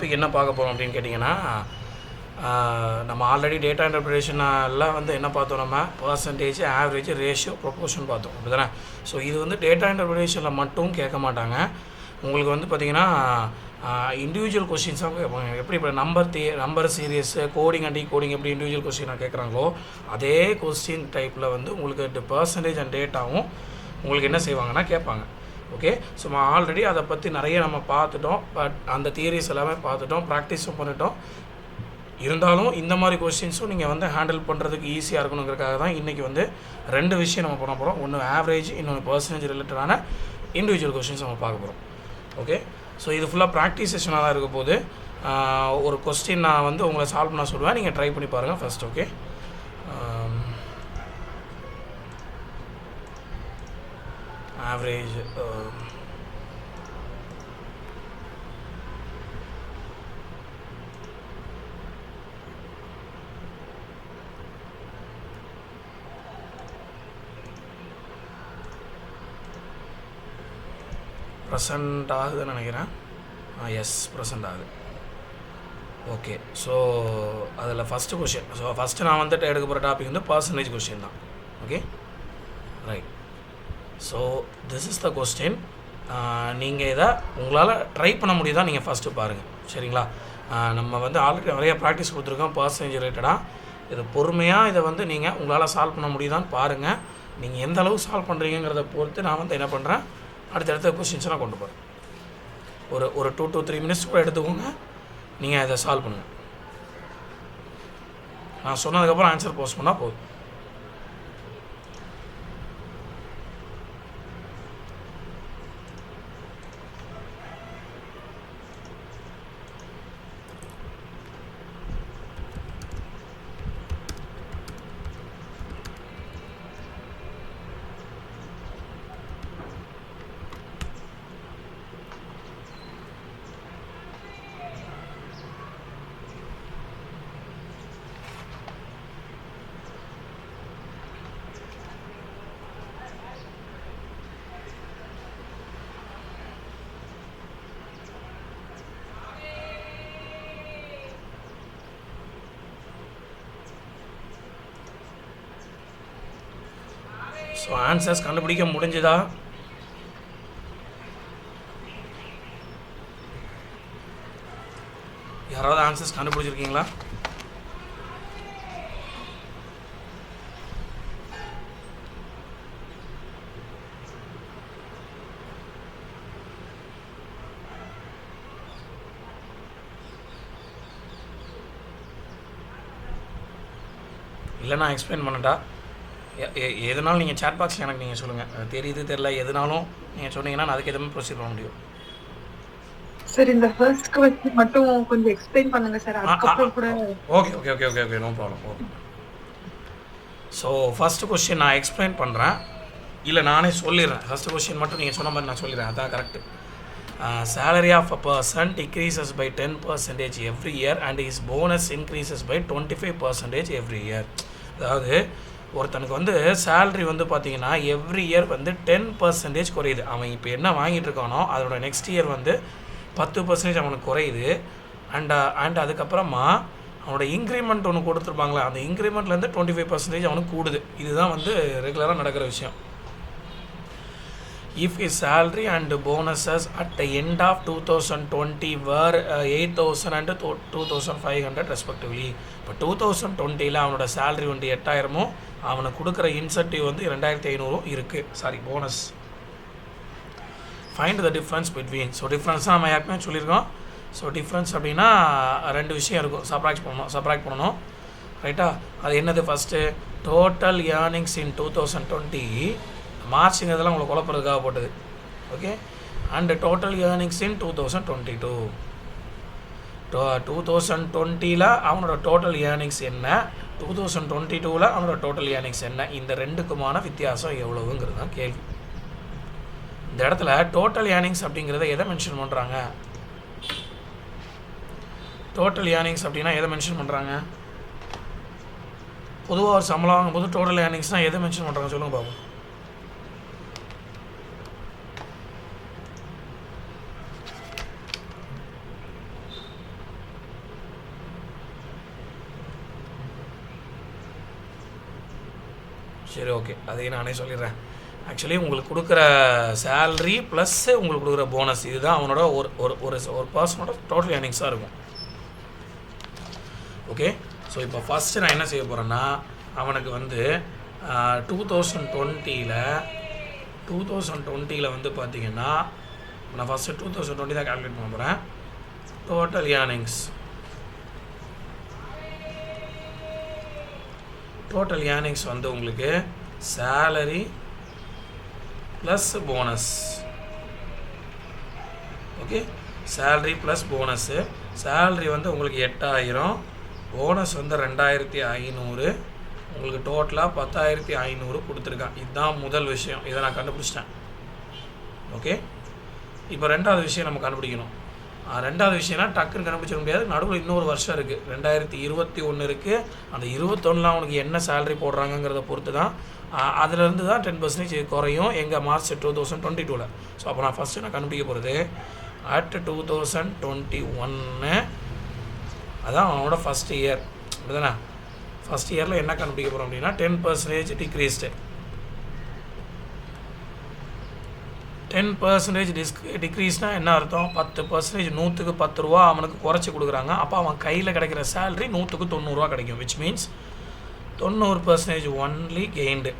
Topic என்ன பார்க்க போகிறோம் அப்படின்னு கேட்டிங்கன்னா, நம்ம ஆல்ரெடி டேட்டா இன்டர்பிரேஷனில் வந்து என்ன பார்த்தோம், நம்ம பர்சன்டேஜ், ஆவரேஜ், ரேஷியோ, ப்ரொப்போர்ஷன் பார்த்தோம் அப்படி தானே. ஸோ இது வந்து டேட்டா இன்டர்பிரேஷனில் மட்டும் கேட்க மாட்டாங்க, உங்களுக்கு வந்து பார்த்திங்கன்னா இண்டிவிஜுவல் கொஸ்டின்ஸாக கேட்பாங்க. எப்படி இப்போ number serious, coding and coding எப்படி இண்டிவிஜுவல் கொஸ்டினாக கேட்குறாங்களோ அதே கொஸ்டின் டைப்பில் வந்து உங்களுக்கு பர்சன்டேஜ் அண்ட் டேட்டாவும் உங்களுக்கு என்ன செய்வாங்கன்னா கேட்பாங்க. ஓகே, ஸோ நம்ம ஆல்ரெடி அதை பற்றி நிறைய நம்ம பார்த்துட்டோம், பட் அந்த தியரிஸ் எல்லாமே பார்த்துட்டோம், ப்ராக்டிஸும் பண்ணிட்டோம். இருந்தாலும் இந்த மாதிரி கொஸ்டின்ஸும் நீங்கள் வந்து ஹேண்டில் பண்ணுறதுக்கு ஈஸியாக இருக்கணுங்கிறதுக்காக தான் இன்றைக்கி வந்து 2 விஷயம் நம்ம பண்ண போகிறோம். ஒன்று ஆவரேஜ், இன்னொன்று பர்சன்டேஜ் ரிலேட்டடான இண்டிவிஜுவல் கொஸ்டின்ஸ் நம்ம பார்க்க போகிறோம். ஓகே, ஸோ இது ஃபுல்லாக ப்ராக்டிஸ் செஷனாக தான் இருக்க போது. ஒரு கொஸ்டின் நான் வந்து உங்களை சால்வ் பண்ண சொல்லுவேன், நீங்கள் ட்ரை பண்ணி பாருங்கள் ஃபஸ்ட். ஓகே, ஆவரேஜ் ப்ரெசண்ட் ஆகுதுன்னு நினைக்கிறேன். எஸ், ப்ரெசண்ட் ஆகுது. ஓகே, ஸோ அதில் ஃபஸ்ட்டு கொஷின். ஸோ ஃபஸ்ட்டு நான் வந்துட்டு எடுக்க போகிற டாபிக் வந்து பர்சன்டேஜ் கொஸ்டின் தான். Okay, right. So this is the question. நீங்கள் இதை உங்களால் ட்ரை பண்ண முடியுதா நீங்கள் ஃபஸ்ட்டு பாருங்கள், சரிங்களா. நம்ம வந்து ஆல்ரெடி நிறைய ப்ராக்டிஸ் கொடுத்துருக்கோம் பர்சன்டேஜ் ரிலேட்டடாக. இது பொறுமையாக இதை வந்து நீங்கள் உங்களால் சால்வ் பண்ண முடியுதான்னு பாருங்கள். நீங்கள் எந்த அளவு சால்வ் பண்ணுறீங்கிறத பொறுத்து நான் வந்து என்ன பண்ணுறேன், அடுத்தடுத்த கொஸ்டின்ஸை நான் கொண்டு போகிறேன். ஒரு 2 to 3 minutes கூட எடுத்துக்கோங்க, நீங்கள் இதை சால்வ் பண்ணுங்கள். நான் சொன்னதுக்கப்புறம் ஆன்சர் போஸ்ட் பண்ணால் போதும். ஸோ ஆன்சர்ஸ் கண்டுபிடிக்க முடிஞ்சுதா? யாராவது ஆன்சர்ஸ் கண்டுபிடிச்சிருக்கீங்களா? இல்லை நான் எக்ஸ்பிளைன் பண்ணட்டா? எதுனாலும் நீங்கள் சேட் பாக்ஸில் எனக்கு நீங்கள் சொல்லுங்கள், தெரியுது தெரியல எதுனாலும் நீங்கள் சொன்னீங்கன்னா நான் அதுக்கு எதுவுமே ப்ரொசீட் பண்ண முடியும். சார் இந்த ஃபர்ஸ்ட் क्वेश्चन மட்டும் கொஞ்சம் எக்ஸ்பிளைன் பண்ணுங்க சார், அதுக்கப்புறம் கூட. Okay okay okay okay okay, no problem. Okay, so first question நான் எக்ஸ்பிளைன் பண்ணுறேன், இல்லை நானே சொல்லிடுறேன். ஃபஸ்ட்டு கொஸ்டின் மட்டும் நீங்கள் சொன்ன மாதிரி நான் சொல்லிடுறேன், அதான் correct. salary of a person decreases by 10% every year and his bonus increases by 25% every year. அதாவது ஒருத்தனுக்கு வந்து சேல்ரி வந்து பார்த்திங்கன்னா எவ்ரி இயர் வந்து 10% குறையுது. அவன் இப்போ என்ன வாங்கிட்டு இருக்கானோ அதோட நெக்ஸ்ட் இயர் வந்து 10% அவனுக்கு குறையுது. அண்ட் அதுக்கப்புறமா அவனோட இன்க்ரிமெண்ட் ஒன்று கொடுத்துருப்பாங்களே, அந்த இன்க்ரிமெண்ட்லேருந்து 25% அவனுக்கு கூடுது. இதுதான் வந்து ரெகுலராக நடக்கிற விஷயம். If his salary and bonuses at the end of 2020 were 8,000 and 2,500 respectively. இப்போ 2020 அவனோட சேலரி வந்து 8,000, அவனுக்கு கொடுக்குற இன்சென்டிவ் வந்து 2,500 இருக்குது. Sorry, bonus. Find the difference between. So difference தான் நம்ம ஏற்கனவே சொல்லியிருக்கோம். ஸோ டிஃப்ரென்ஸ் அப்படின்னா 2 விஷயம் இருக்கும், சப்ராக்ட் பண்ணணும் ரைட்டா. அது என்னது? ஃபஸ்ட்டு டோட்டல் ஏர்னிங்ஸ் இன் 2020, மார்ச்ங்கிறதெல்லாம் உங்களுக்கு குழப்பறதுக்காக போட்டது. ஓகே, அண்ட் டோட்டல் ஏர்னிங்ஸ் இன் 2022. 2020 அவனோட டோட்டல் ஏர்னிங்ஸ் என்ன, 2022 அவனோட டோட்டல் ஏர்னிங்ஸ் என்ன, இந்த ரெண்டுக்குமான வித்தியாசம் எவ்வளவுங்கிறது தான் கேள்வி. இந்த இடத்துல டோட்டல் ஏர்னிங்ஸ் அப்படிங்கிறத எதை மென்ஷன் பண்ணுறாங்க? டோட்டல் ஏர்னிங்ஸ் அப்படின்னா எதை மென்ஷன் பண்ணுறாங்க? பொதுவாக ஒரு சம்பளம் வாங்கும்போது டோட்டல் ஏர்னிங்ஸ்னால் எதை மென்ஷன் பண்ணுறாங்க சொல்லுங்கள் பாபு. சரி ஓகே, அதையும் நானே சொல்லிடுறேன். ஆக்சுவலி உங்களுக்கு கொடுக்குற சேல்ரி ப்ளஸ் உங்களுக்கு கொடுக்குற போனஸ், இதுதான் அவனோட ஒரு ஒரு ஒரு ஒரு பர்சனோட டோட்டல் ஏர்னிங்ஸாக இருக்கும். ஓகே, ஸோ இப்போ ஃபஸ்ட்டு நான் என்ன செய்ய போகிறேன்னா, அவனுக்கு வந்து 2020 வந்து பார்த்திங்கன்னா, நான் ஃபஸ்ட்டு 2020 தான் கால்குலேட் பண்ண போகிறேன். டோட்டல் ஏர்னிங்ஸ் வந்து உங்களுக்கு salary plus bonus. Okay, salary plus bonus. Salary வந்து உங்களுக்கு 8000, போனஸ் வந்து 2500, உங்களுக்கு டோட்டலாக 10500 கொடுத்துருக்கான். இதுதான் முதல் விஷயம், இதை நான் கண்டுபிடிச்சிட்டேன். ஓகே, இப்போ ரெண்டாவது விஷயம் நம்ம கண்டுபிடிக்கணும். ரெண்டாவது விஷயம்னா டக்குன்னு கண்டுபிடிச்சிட முடியாது, நடுவில் இன்னொரு வருஷம் இருக்குது, 2021 இருக்குது. அந்த 21 அவனுக்கு என்ன சேலரி போடுறாங்கங்கிறத பொறுத்து தான், அதிலேருந்து தான் 10% குறையும் எங்கள் மார்ச் 2022. ஸோ அப்போ நான் ஃபஸ்ட்டு நான் கண்டுபிடிக்க போகிறது அட் 2021, அதான் அவனோட ஃபஸ்ட் இயர். அப்படிதானே, ஃபஸ்ட் இயரில் என்ன கண்டுபிடிக்க போகிறோம் அப்படின்னா 10% டிக்ரீஸ்டு. 10% டிக்ரீஸ்னால் என்ன அர்த்தம்? 10%, 100க்கு 10 ரூபா அவனுக்கு குறைச்சி கொடுக்குறாங்க. அப்போ அவன் கையில் கிடைக்கிற சேலரி 100க்கு 90 ரூபா கிடைக்கும். விச் மீன்ஸ் 90% ஒன்லி கெயின்டு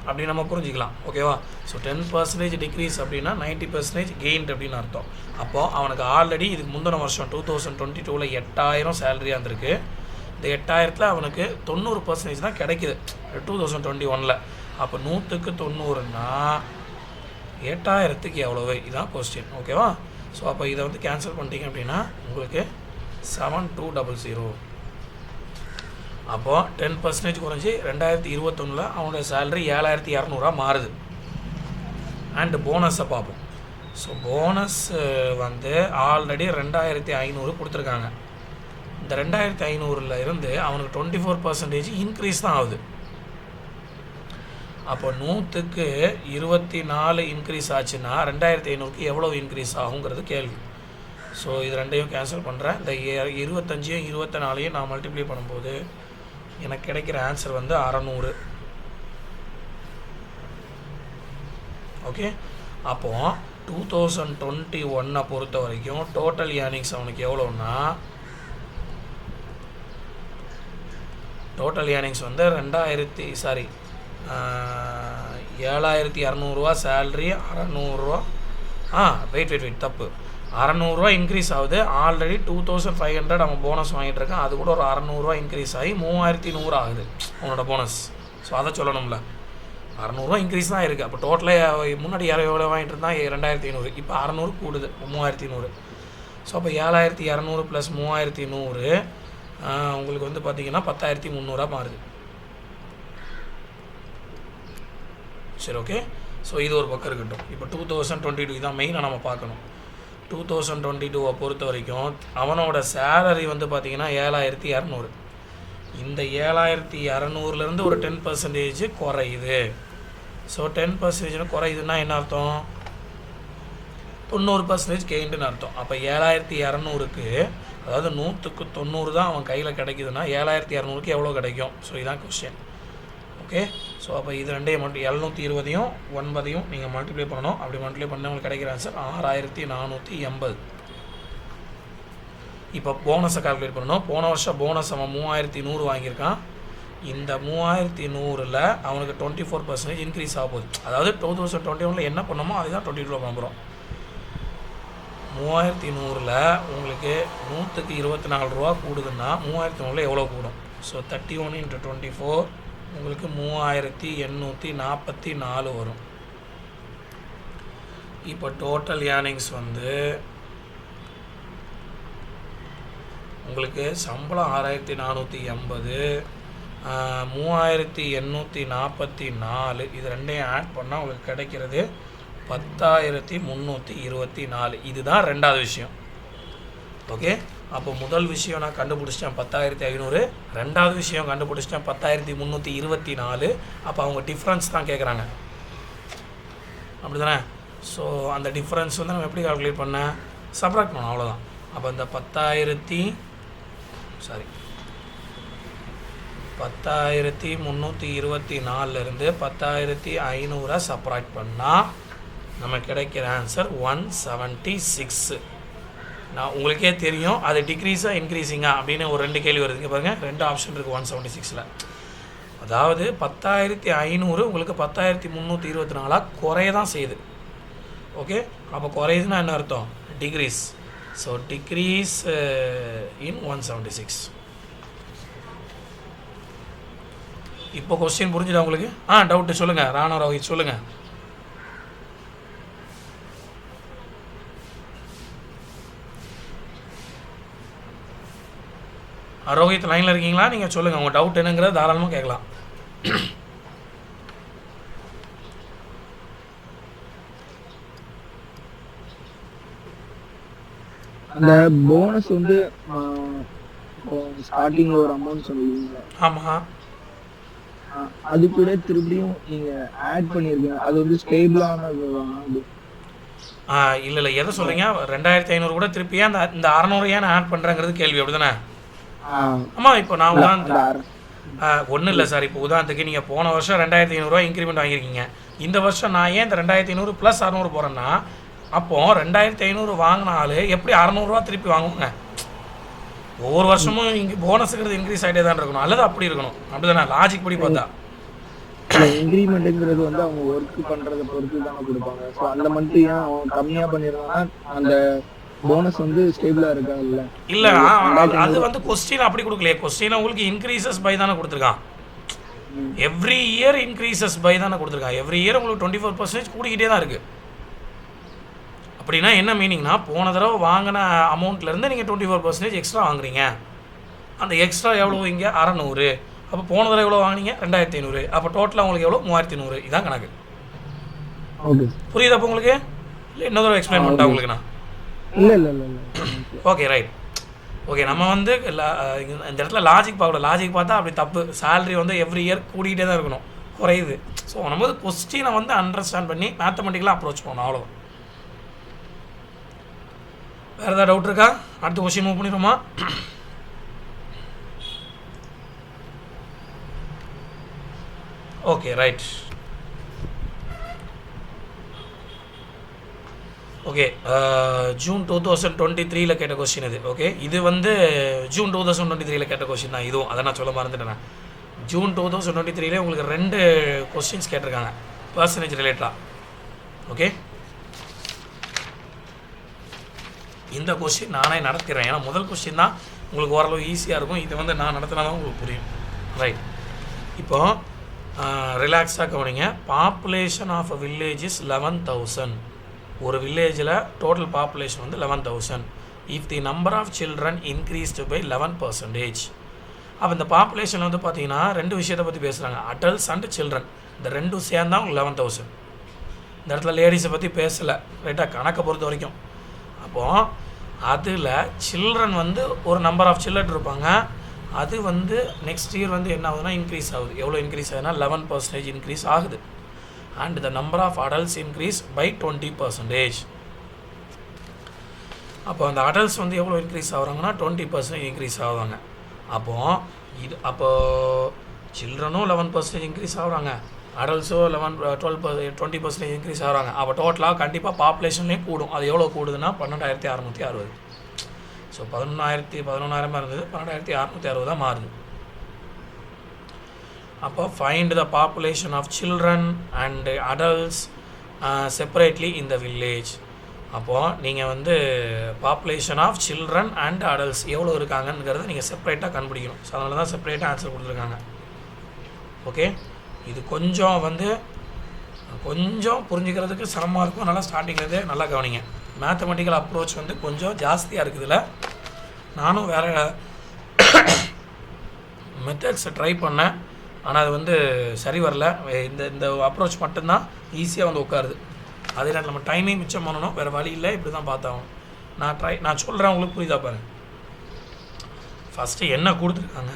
அப்படி நம்ம புரிஞ்சிக்கலாம். ஓகேவா? ஸோ 10% டிக்ரீஸ் அப்படின்னா 90% கெயின்ட் அப்படின்னு அர்த்தம். அப்போது அவனுக்கு ஆல்ரெடி இதுக்கு முந்தின வருஷம் 2022 8000 சேலரியாக இருந்திருக்கு. இந்த 8000த்தில் அவனுக்கு 90% தான் கிடைக்கிது 2021. அப்போ 100க்கு 90ன்னா 8000க்கு எவ்வளவு? இதுதான் கொஸ்டின். ஓகேவா? ஸோ அப்போ இதை வந்து கேன்சல் பண்ணிட்டீங்க அப்படின்னா உங்களுக்கு 7200. அப்போது 10% குறைஞ்சி 2021 அவனுடைய சேலரி 7200 மாறுது. அண்டு போனஸை பார்ப்போம். ஸோ போனஸ் வந்து ஆல்ரெடி 2500 கொடுத்துருக்காங்க. இந்த 2500 இருந்து அவனுக்கு 24% இன்க்ரீஸ் தான் ஆகுது. அப்போ 100க்கு 24 இன்க்ரீஸ் ஆச்சுன்னா 2500க்கு எவ்வளோ இன்க்ரீஸ் ஆகுங்கிறது கேள்வி. ஸோ இது ரெண்டையும் கேன்சல் பண்ணுறேன். இந்த 25 24 நான் மல்டிப்ளை பண்ணும்போது எனக்கு கிடைக்கிற ஆன்சர் வந்து 600. ஓகே, அப்போது 2021 பொறுத்த வரைக்கும் டோட்டல் ஏர்னிங்ஸ் அவனுக்கு எவ்வளோன்னா, டோட்டல் ஏர்னிங்ஸ் வந்து 7200 சேல்ரி, 600 வெயிட் தப்பு, 600 இன்க்ரீஸ் ஆகுது. ஆல்ரெடி 2500 அவன் போனஸ் வாங்கிட்டு இருக்கான். அது கூட ஒரு 600 இன்க்ரீஸ் ஆகி 3100 ஆகுது அவனோட போனஸ். ஸோ அதை சொல்லணும்ல, 600 இன்க்ரீஸ் தான் இருக்குது. அப்போ டோட்டலாக முன்னாடி எவ்வளோ வாங்கிட்டு இருந்தான்? 2500. இப்போ 600 கூடுது, 3100. ஸோ அப்போ 7200 + 3100 உங்களுக்கு வந்து பார்த்திங்கன்னா 10300 மாறுது. சரி, ஓகே. ஸோ இது ஒரு பக்கம் இருக்கட்டும். இப்போ 2022 இதான் மெயினாக நம்ம பார்க்கணும். 2022 பொறுத்த வரைக்கும் அவனோட சேலரி வந்து பார்த்திங்கன்னா 7200. இந்த 7200லேருந்து ஒரு 10% குறையுது. ஸோ 10% குறையுதுன்னா என்ன அர்த்தம்? 90% கெயின்ட்டுன்னு அர்த்தம். அப்போ 7200க்கு, அதாவது 100க்கு 90 தான் அவன் கையில் கிடைக்குதுன்னா 7200க்கு எவ்வளோ கிடைக்கும்? ஸோ இதுதான் கொஸ்டின். ஓகே, ஸோ அப்போ இது ரெண்டையும் மட்டும் 720யும் 9யும் நீங்கள் மல்டிப்ளை பண்ணணும். அப்படி மல்டிப்ளை பண்ணால் உங்களுக்கு கிடைக்கிற ஆன்சர் 6480. இப்போ போனஸை கால்குலேட் பண்ணணும். போன வருஷம் போனஸ் அவன் 3100 வாங்கியிருக்கான். இந்த 3100ல் அவனுக்கு 24% இன்க்ரீஸ் ஆக போகுது. அதாவது 2021 என்ன பண்ணோமோ அதுதான் 22 பண்ண போகிறோம். 3100ல் உங்களுக்கு 100க்கு 24 ரூபா கூடுதுன்னா 3100ல் எவ்வளோ கூடும்? ஸோ 31 × 24 உங்களுக்கு 3844 வரும். இப்போ டோட்டல் ஏர்னிங்ஸ் வந்து உங்களுக்கு சம்பளம் 6480, 3844, இது ரெண்டையும் ஆட் பண்ணால் உங்களுக்கு கிடைக்கிறது 10324. இதுதான் ரெண்டாவது விஷயம். ஓகே, அப்போ முதல் விஷயம் நான் கண்டுபிடிச்சிட்டேன் 10500. ரெண்டாவது விஷயம் கண்டுபிடிச்சிட்டேன் 10324. அப்போ அவங்க டிஃப்ரென்ஸ் தான் கேட்குறாங்க, அப்படி தானே? ஸோ அந்த டிஃப்ரென்ஸ் வந்து நம்ம எப்படி கால்குலேட் பண்ணேன்? சப்ராக்ட் பண்ணோம், அவ்வளோதான். அப்போ இந்த 10,000 10,324 10,500 சப்ராக்ட் பண்ணால் நமக்கு கிடைக்கிற ஆன்சர் 176. நான் உங்களுக்கே தெரியும் அது டிக்ரீஸாக இன்க்ரீஸிங்கா அப்படின்னு ஒரு 2 கேள்வி வருதுங்க பாருங்கள். 2 ஆப்ஷன் இருக்குது 176ல். அதாவது 10,500 உங்களுக்கு 10,324 குறைய தான் செய்யுது. ஓகே, அப்போ குறையுதுன்னா என்ன அர்த்தம்? டிக்ரீஸ். So decrease in 176. இப்போ கொஸ்டின் புரிஞ்சுதா உங்களுக்கு? டவுட்டு சொல்லுங்கள். ராணா ரோஹித் சொல்லுங்கள். ரோஹித் லைனில் இருக்கீங்களா? நீங்கள் சொல்லுங்கள், உங்கள் டவுட் என்னங்கிறத தாராளமாக கேட்கலாம். அந்த போனஸ் வந்து ஸ்டார்டிங்ல ஒரு அமௌண்ட் சொல்லுவீங்க. ஆமாம், அது கூட திரும்பியும் நீங்க ஆட் பண்ணிருக்கீங்க. அது வந்து ஸ்டேபிளானது. இல்லை எதை சொல்கிறீங்க? 2,500 கூட திருப்பியே இந்த 600 ஏன் ஆட் பண்ணுறேங்கிறது கேள்வி, அப்படி தானே? ஆமாம். இப்போ நான் ஒன்றும் இல்லை சார். இப்போ உதாரணத்துக்கு நீங்கள் போன வருஷம் 2,500 இன்க்ரிமெண்ட் வாங்கியிருக்கீங்க. இந்த வருஷம் நான் ஏன் இந்த 2,500 + 600 போகிறேன்னா, அப்போது 2,500 வாங்கினாலே எப்படி 600 திருப்பி வாங்குவாங்க? ஒவ்வொரு வருஷமும் இங்கே போனஸுங்கிறது இன்க்ரீஸ் ஆகிட்டே தான் இருக்கணும், அல்லது அப்படி இருக்கணும். அப்படி தானே லாஜிக் படி பார்த்தா? இன்க்ரிமெண்ட்ங்கிறது வந்து அவங்க ஒர்க் பண்ணுறதை பொறுத்து தானே கொடுப்பாங்க. ஸோ அந்த மந்த் ஏன் அவங்க கம்மியாக பண்ணியிருந்தாங்கன்னா அந்த போனஸ் வந்து ஸ்டேபிளாக இருக்காங்கல்ல? இல்லை, அது வந்து கொஸ்டின் அப்படி கொடுக்கலையே. கொஸ்டின் உங்களுக்கு இன்க்ரீசஸ் பை தானே கொடுத்துருக்கான். எவ்ரி இயர் இன்க்ரீசஸ் பை தானே கொடுத்துருக்கான். எவ்ரி இயர் உங்களுக்கு 24% கூடிக்கிட்டே தான் இருக்குது. அப்படின்னா என்ன மீனிங்னா, போன தடவை வாங்கின அமௌண்ட்லேருந்து நீங்கள் 24% எக்ஸ்ட்ரா வாங்குறீங்க. அந்த எக்ஸ்ட்ரா எவ்வளோ? இங்கே 600. அப்போ போன தடவை எவ்வளோ வாங்கினீங்க? 2,500. அப்போ டோட்டலாக உங்களுக்கு எவ்வளோ? 3,100. இதான் கணக்கு. புரியுது அப்போ உங்களுக்கு? இல்லை இன்னொரு தடவை எக்ஸ்பிளைன் பண்ணிட்டா உங்களுக்குண்ணா? இல்லை. Okay, right. ஓகே, நம்ம வந்து இந்த இடத்துல லாஜிக் பார்க்கணும். லாஜிக் பார்த்தா அப்படி தப்பு. சேலரி வந்து எவ்ரி இயர் கூடிக்கிட்டே தான் இருக்கணும், குறையுது. ஸோ நம்ம வந்து கொஸ்டினை வந்து அண்டர்ஸ்டாண்ட் பண்ணி மேத்தமெட்டிக்கலாக அப்ரோச் பண்ணணும், அவ்வளோ. வேறு ஏதாவது டவுட் இருக்கா? அடுத்த கொஸ்டின் மூவ் பண்ணிடுமா? Okay, right. ஓகே, ஜூன் 2023 கேட்ட கொஸ்டின் இது. ஓகே, இது வந்து ஜூன் 2023 கேட்ட கொஸ்டின் தான் இதுவும். அதை நான் சொல்ல மறந்துட்டேன். ஜூன் 2023 உங்களுக்கு 2 கொஸ்டின்ஸ் கேட்டிருக்காங்க பர்சன்டேஜ் ரிலேட்டடாக. ஓகே, இந்த கொஸ்டின் நானே நடத்திடுறேன். ஏன்னா முதல் கொஸ்டின் தான் உங்களுக்கு ஓரளவு ஈஸியாக இருக்கும். இது வந்து நான் நடத்தினா தான் உங்களுக்கு புரியும். ரைட். இப்போது ரிலாக்ஸாக கவனிங்க. Population of a village is 11,000. ஒரு வில்லேஜில் டோட்டல் பாப்புலேஷன் வந்து 11,000. If the number of children increased by 11%. அப்போ இந்த பாப்புலேஷன் வந்து பார்த்தீங்கன்னா 2 விஷயத்தை பற்றி பேசுகிறாங்க, அடல்ட்ஸ் அண்ட் சில்ட்ரன். இந்த 2 சேர்ந்தா உங்களுக்கு 11,000. இந்த இடத்துல லேடிஸை பற்றி பேசலை, ரைட்டாக, கணக்கை பொறுத்த வரைக்கும். அப்போது அதில் சில்ட்ரன் வந்து ஒரு நம்பர் ஆஃப் சில்ட்ரன் இருப்பாங்க. அது வந்து நெக்ஸ்ட் இயர் வந்து என்ன ஆகுதுன்னா இன்க்ரீஸ் ஆகுது. எவ்வளோ இன்க்ரீஸ் ஆகுதுன்னா 11% இன்க்ரீஸ் ஆகுது. And the number of adults increase by 20%. அப்போ அந்த அடல்ட்ஸ் வந்து எவ்வளோ இன்க்ரீஸ் ஆகுறாங்கன்னா 20% இன்க்ரீஸ் ஆகுவாங்க. அப்போது சில்ட்ரனும் 11% இன்க்ரீஸ் ஆகுறாங்க, அடல்ட்ஸோ 20% இன்க்ரீஸ் ஆகிறாங்க. அப்போ டோட்டலாக கண்டிப்பாக பாப்புலேஷன்லேயும் கூடும். அது எவ்வளோ கூடுதுன்னா 12,660. ஸோ 11,000 இருந்தது, 12,660 மாறுது. அப்போ find the population of children and adults separately in the village. அப்போது நீங்கள் வந்து population of children and adults எவ்வளோ இருக்காங்கங்கிறத நீங்கள் செப்பரேட்டாக கண்டுபிடிக்கணும். ஸோ அதனால தான் செப்பரேட்டாக ஆன்சர் கொடுத்துருக்காங்க. ஓகே, இது கொஞ்சம் புரிஞ்சுக்கிறதுக்கு சிரமமாக இருக்கும். நல்லா ஸ்டார்டிங்லேருந்தே நல்லா கவனிங்க. மேத்தமெட்டிக்கல் அப்ரோச் வந்து கொஞ்சம் ஜாஸ்தியாக இருக்குதுல்ல. நானும் வேறு மெத்தட்ஸை ட்ரை பண்ணேன், ஆனால் அது வந்து சரி வரல. இந்த அப்ரோச் மட்டும்தான் ஈஸியாக வந்து உட்காருது. அதே நேரத்தில் நம்ம டைமையும் மிச்சம் பண்ணணும், வேறு வழி இல்லை. இப்படி தான் பார்த்தாகணும். நான் சொல்கிறேன், உங்களுக்கு புரியுதா பாருங்கள். ஃபஸ்ட்டு என்ன கொடுத்துருக்காங்க?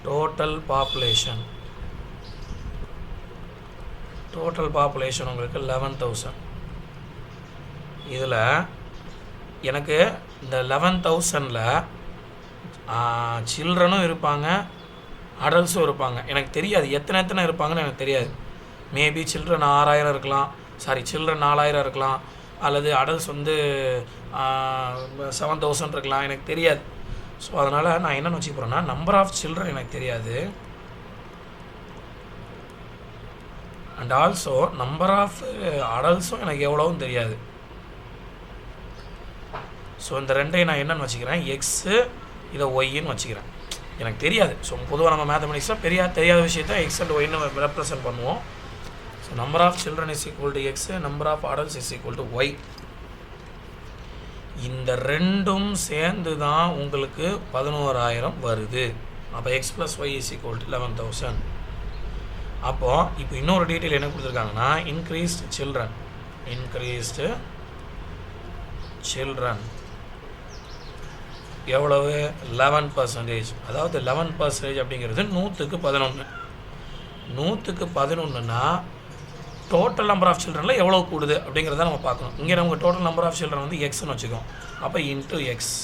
டோட்டல் பாப்புலேஷன் உங்களுக்கு 11,000. இதில் எனக்கு இந்த 11,000ல் சில்ட்ரனும் இருப்பாங்க, அடல்ட்ஸும் இருப்பாங்க. எனக்கு தெரியாது எத்தனை இருப்பாங்கன்னு எனக்கு தெரியாது. மேபி சில்ட்ரன் 6000 இருக்கலாம், சில்ட்ரன் 4000 இருக்கலாம், அல்லது அடல்ட்ஸ் வந்து 7000 இருக்கலாம், எனக்கு தெரியாது. ஸோ அதனால் நான் என்னென்னு வச்சுக்க போகிறேன்னா, நம்பர் ஆஃப் சில்ட்ரன் எனக்கு தெரியாது, அண்ட் ஆல்சோ நம்பர் ஆஃப் அடல்ட்ஸும் எனக்கு எவ்வளோவும் தெரியாது. ஸோ இந்த ரெண்டையும் நான் என்னென்னு வச்சுக்கிறேன், எக்ஸு இதை ஒய்ன்னு வச்சுக்கிறேன். எனக்கு தெரியாது. ஸோ பொதுவாக நம்ம மேத்தமெட்டிக்ஸில் தெரியாத விஷயத்தை எக்ஸ் அண்ட் ஒய்ன்னு ரெப்ரசன்ட் பண்ணுவோம். So number of children is equal to X, number of adults is equal to Y. இந்த ரெண்டும் சேர்ந்து தான் உங்களுக்கு 11000 வருது. அப்போ X plus Y is equal to 11000. அப்போது இப்போ இன்னொரு டீட்டெயில் என்ன கொடுத்துருக்காங்கன்னா, இன்க்ரீஸ்டு சில்ட்ரன் எவ்வளவு 11%. அதாவது 11% அப்படிங்கிறது 100க்கு 11. 100க்கு 11ன்னா டோட்டல் நம்பர் ஆஃப் சில்ட்ரனில் எவ்வளோ கூடுது அப்படிங்கிறத நம்ம பார்க்கணும். இங்கே நமக்கு டோட்டல் நம்பர் ஆஃப் சில்ட்ரன் வந்து எக்ஸ்ன்னு வச்சுக்கோம். அப்போ into X.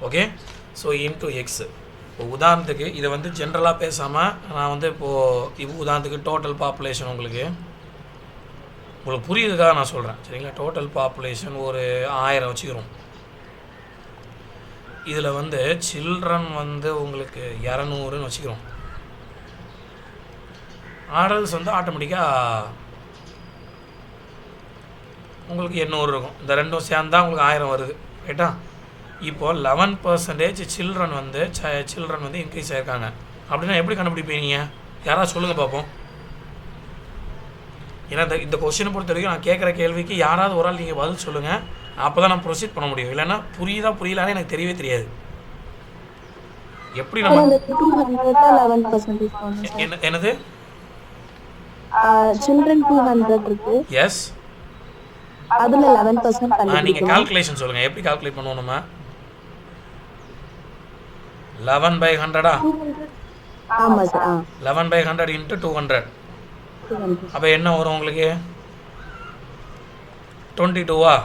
Okay, so into X. இப்போ உதாரணத்துக்கு இதை வந்து ஜென்ரலாக பேசாமல் நான் வந்து இப்போது உதாரணத்துக்கு டோட்டல் பாப்புலேஷன் உங்களுக்கு புரியுதுக்காக நான் சொல்கிறேன், சரிங்களா? டோட்டல் பாப்புலேஷன் ஒரு 1000 வச்சுக்கிறோம். இதில் வந்து சில்ட்ரன் வந்து உங்களுக்கு 200ன்னு வச்சுக்கிறோம். அடல்ட்ஸ் வந்து ஆட்டோமேட்டிக்காக உங்களுக்கு 800 இருக்கும். இந்த ரெண்டும் சேர்ந்தா உங்களுக்கு 1000 வருது, ரைட்டா? இப்போது 11% சில்ட்ரன் வந்து இன்க்ரீஸ் ஆகிருக்காங்க அப்படின்னா எப்படி கண்டுபிடிப்பீங்க? யாராவது சொல்லுங்கள் பார்ப்போம். ஏன்னா இந்த கொஸ்டினை பொறுத்த வரைக்கும் நான் கேட்குற கேள்விக்கு யாராவது ஒரு ஆள் நீங்கள் பதில் சொல்லுங்கள், அப்போ தான் நான் ப்ரொசீட் பண்ண முடியும். இல்லைன்னா புரியலான்னு எனக்கு தெரியவே தெரியாது. எப்படி நம்ம என்னது children 200 இருக்கு. எஸ், அதுல 11% கண்டுபிடிக்கணும். நீங்க கால்குலேஷன் சொல்லுங்க, எப்படி கால்குலேட் பண்ணுவோம் நம்ம? 11/100 ஆமா சார். 11/100 into 200. அப்ப என்ன வரும் உங்களுக்கு? 22வா?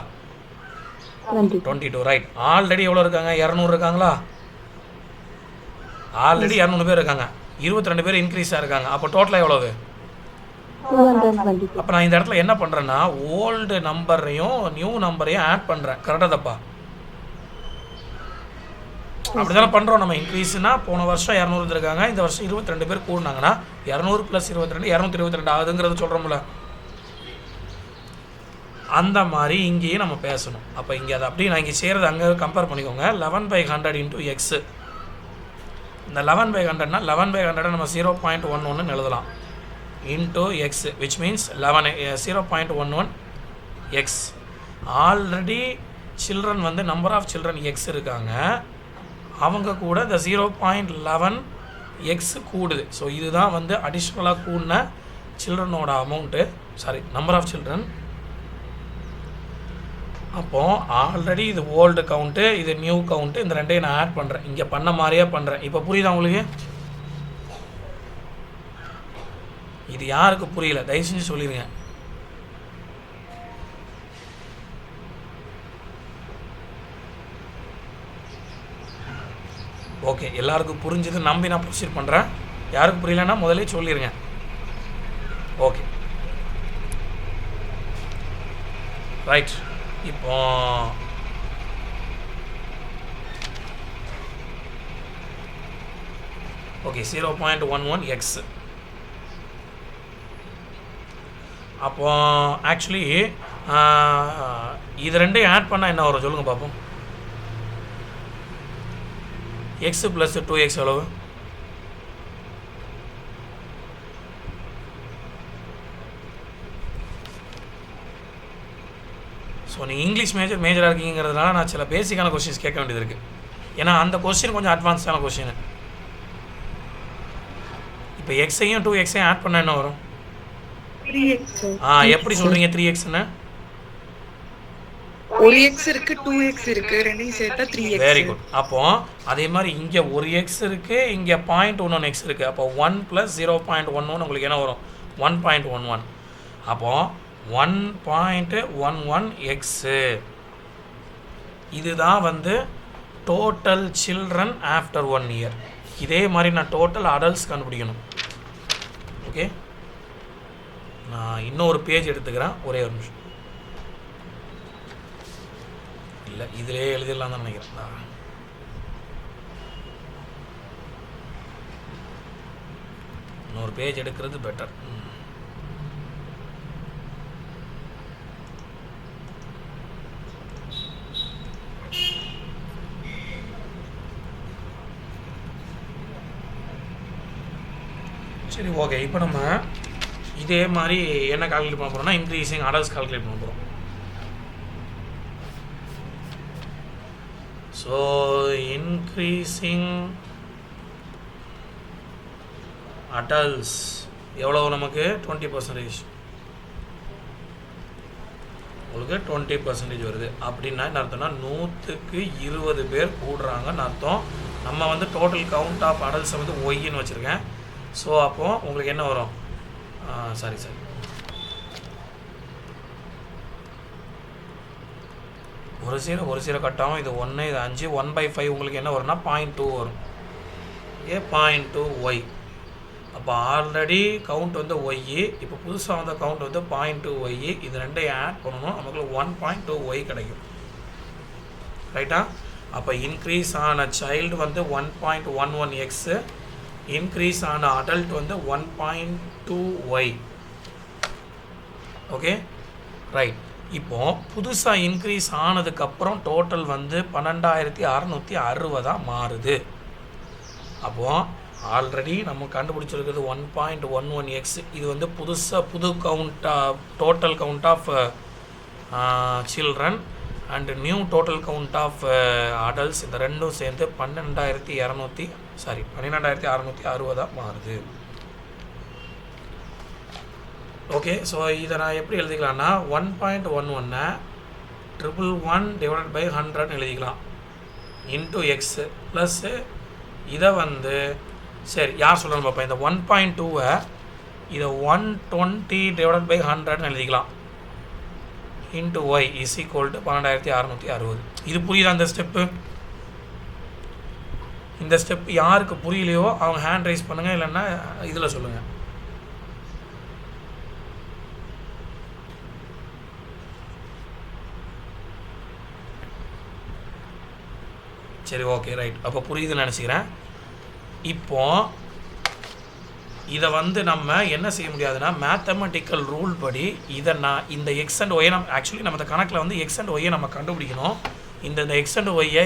22, ரைட். ஆல்ரெடி எவ்வளோ இருக்காங்க? 200 இருக்காங்களா? ஆல்ரெடி 200 பேர் இருக்காங்க, 22 பேர் இன்க்ரீஸாக இருக்காங்க. அப்போ டோட்டலாக எவ்வளவு? 220. அப்போ நான் இந்த இடத்துல என்ன பண்ணுறேன்னா, ஓல்டு நம்பரையும் நியூ நம்பரையும் ஆட் பண்ணுறேன். கரெக்டாக தப்பா? அப்படி தானே பண்ணுறோம் நம்ம. இன்க்ரீஸ்னா போன வருஷம் 200 இருக்காங்க, இந்த வருஷம் 22 பேர் கூடினாங்கன்னா 200 + 22 222 ஆகுதுங்கிறது சொல்கிறோம்ல. அந்த மாதிரி இங்கேயும் நம்ம பேசணும். அப்போ இங்கே அதை அப்படியே நான் இங்கே செய்கிறது அங்கே கம்பேர் பண்ணிக்கோங்க. 11/100 into எக்ஸு. இந்த 11/100னா 11/100 நம்ம 0.11 எழுதலாம் into X, which means 0.11 X. Already children வந்து நம்பர் ஆஃப் சில்ட்ரன் எக்ஸ் இருக்காங்க, அவங்க கூட இந்த 0.11 எக்ஸ் கூடுது. ஸோ இதுதான் வந்து அடிஷ்னலாக கூடின சில்ட்ரனோட அமௌண்ட்டு, நம்பர் ஆஃப் சில்ட்ரன். அப்போது ஆல்ரெடி இது ஓல்டு கவுண்ட்டு, இது நியூ கவுண்ட்டு, இந்த ரெண்டையும் நான் ஆட் பண்ணுறேன். இங்கே பண்ண மாதிரியே பண்ணுறேன். இப்போ புரியுதா உங்களுக்கு? இது யாருக்கு புரியல தயவு செஞ்சு சொல்லிடுங்க. ஓகே, எல்லாருக்கும் புரிஞ்சது நம்பி நான் ப்ரொசீட் பண்ணுறேன். யாருக்கு புரியலன்னா முதலே சொல்லிடுங்க. Okay, right. இப்போ ஓகே 0.11 எக்ஸ். அப்போ ஆக்சுவலி இது ரெண்டையும் ஆட் பண்ணால் என்ன வரும் சொல்லுங்கள் பார்ப்போம். எக்ஸ் ப்ளஸ் 2x எவ்வளவு? ஸோ நீங்கள் இங்கிலீஷ் மேஜராக இருக்கீங்கிறதுனால நான் சில பேசிக்கான கொஸ்டின்ஸ் கேட்க வேண்டியது இருக்குது. ஏன்னா அந்த கொஸ்டின் கொஞ்சம் அட்வான்ஸ்டான கொஸ்டின். இப்போ எக்ஸையும் 2xையும் ஆட் பண்ணால் என்ன வரும்? 3x. எப்படி சொல்கிறீங்க 3xன்னு? ஒரு x இருக்கு, 2x இருக்கு, ரெண்டையும் சேர்த்தா 3x. Very good. அப்போ அதே மாதிரி இங்கே ஒரு எக்ஸ் இருக்குது, இங்கே 0.11 எக்ஸ் இருக்குது. அப்போ 1 + 0.11 உங்களுக்கு என்ன வரும்? 1.11. அப்போது 1.11 எக்ஸு. இதுதான் வந்து டோட்டல் சில்ட்ரன் ஆஃப்டர் 1 இயர். இதே மாதிரி நான் டோட்டல் அடல்ட்ஸ் கண்டுபிடிக்கணும். ஓகே, நான் இன்னொரு பேஜ் எடுத்துக்கிறேன், ஒரே ஒரு நிமிஷம். இல்லை இதிலே எழுதிடலாம் தான் நினைக்கிறேன். இன்னொரு பேஜ் எடுக்கிறது பெட்டர். சரி, ஓகே. இப்போ நம்ம இதே மாதிரி என்ன கால்குலேட் பண்ண போகிறோம்னா இன்க்ரீஸிங் அடல்ட்ஸ் கால்குலேட் பண்ண போகிறோம். ஸோ இன்க்ரீஸிங் அடல்ட்ஸ் எவ்வளோ நமக்கு 20%. உங்களுக்கு 20% வருது அப்படின்னா என்ன அர்த்தம்னா 100க்கு 20 பேர் கூடுறாங்கன்னு அர்த்தம். நம்ம வந்து டோட்டல் கவுண்ட் ஆஃப் அடல்ட்ஸை வந்து ஒய்ன்னு வச்சுருக்கேன். ஸோ அப்போது உங்களுக்கு என்ன வரும்? சாரி ஒரு சீரோ கட்டாகும். இது 1, இது 5, 1/5 உங்களுக்கு என்ன வரும்னா 0.2 வரும். ஏ 0.2 ஒய். அப்போ ஆல்ரெடி கவுண்ட் வந்து ஒய், இப்போ புதுசாக வந்த கவுண்ட் வந்து 0.2 ஒய். இது ரெண்டையும் ஆட் பண்ணணும், நமக்கு 1.2 ஒய் கிடைக்கும். ரைட்டா? அப்போ இன்க்ரீஸ் ஆன சைல்டு வந்து 1.11 எக்ஸு, இன்க்ரீஸ் ஆன அடல்ட் வந்து 1.2 ஒய். Okay, right. இப்போது புதுசாக இன்க்ரீஸ் ஆனதுக்கப்புறம் டோட்டல் வந்து 12,660 மாறுது. அப்போது ஆல்ரெடி நம்ம கண்டுபிடிச்சிருக்கிறது 1.11 எக்ஸ். இது வந்து புது total count of children and new total count of adults, இந்த ரெண்டும் சேர்ந்து 12,660 மாறுது. ஓகே, ஸோ இதை நான் எப்படி எழுதிக்கலாம்னா 1.11 111/100 எழுதிக்கலாம் இன்ட்டு எக்ஸு ப்ளஸ்ஸு இதை வந்து சரி யார் சொல்லணும் பார்ப்பேன். இந்த 1.2 இதை 120/100 எழுதிக்கலாம் into Y is equal to 12,660. இது புரியுதா? அந்த ஸ்டெப்பு, இந்த ஸ்டெப் யாருக்கு புரியலையோ அவங்க ஹேண்ட் ரைஸ் பண்ணுங்கள், இல்லைன்னா இதில் சொல்லுங்கள். சரி, ஓகே, ரைட். அப்போ புரியுதுன்னு நினச்சிக்கிறேன். இப்போது இதை வந்து நம்ம என்ன செய்ய முடியாதுன்னா மேத்தமெட்டிக்கல் ரூல் படி இதை நான் இந்த எக்ஸ் அண்ட் ஒய்யை ஆக்சுவலி நம்ம இந்த கணக்கில் வந்து எக்ஸ் அண்ட் ஒய்யை நம்ம கண்டுபிடிக்கணும். இந்த எக்ஸ் அண்ட் ஒய்யை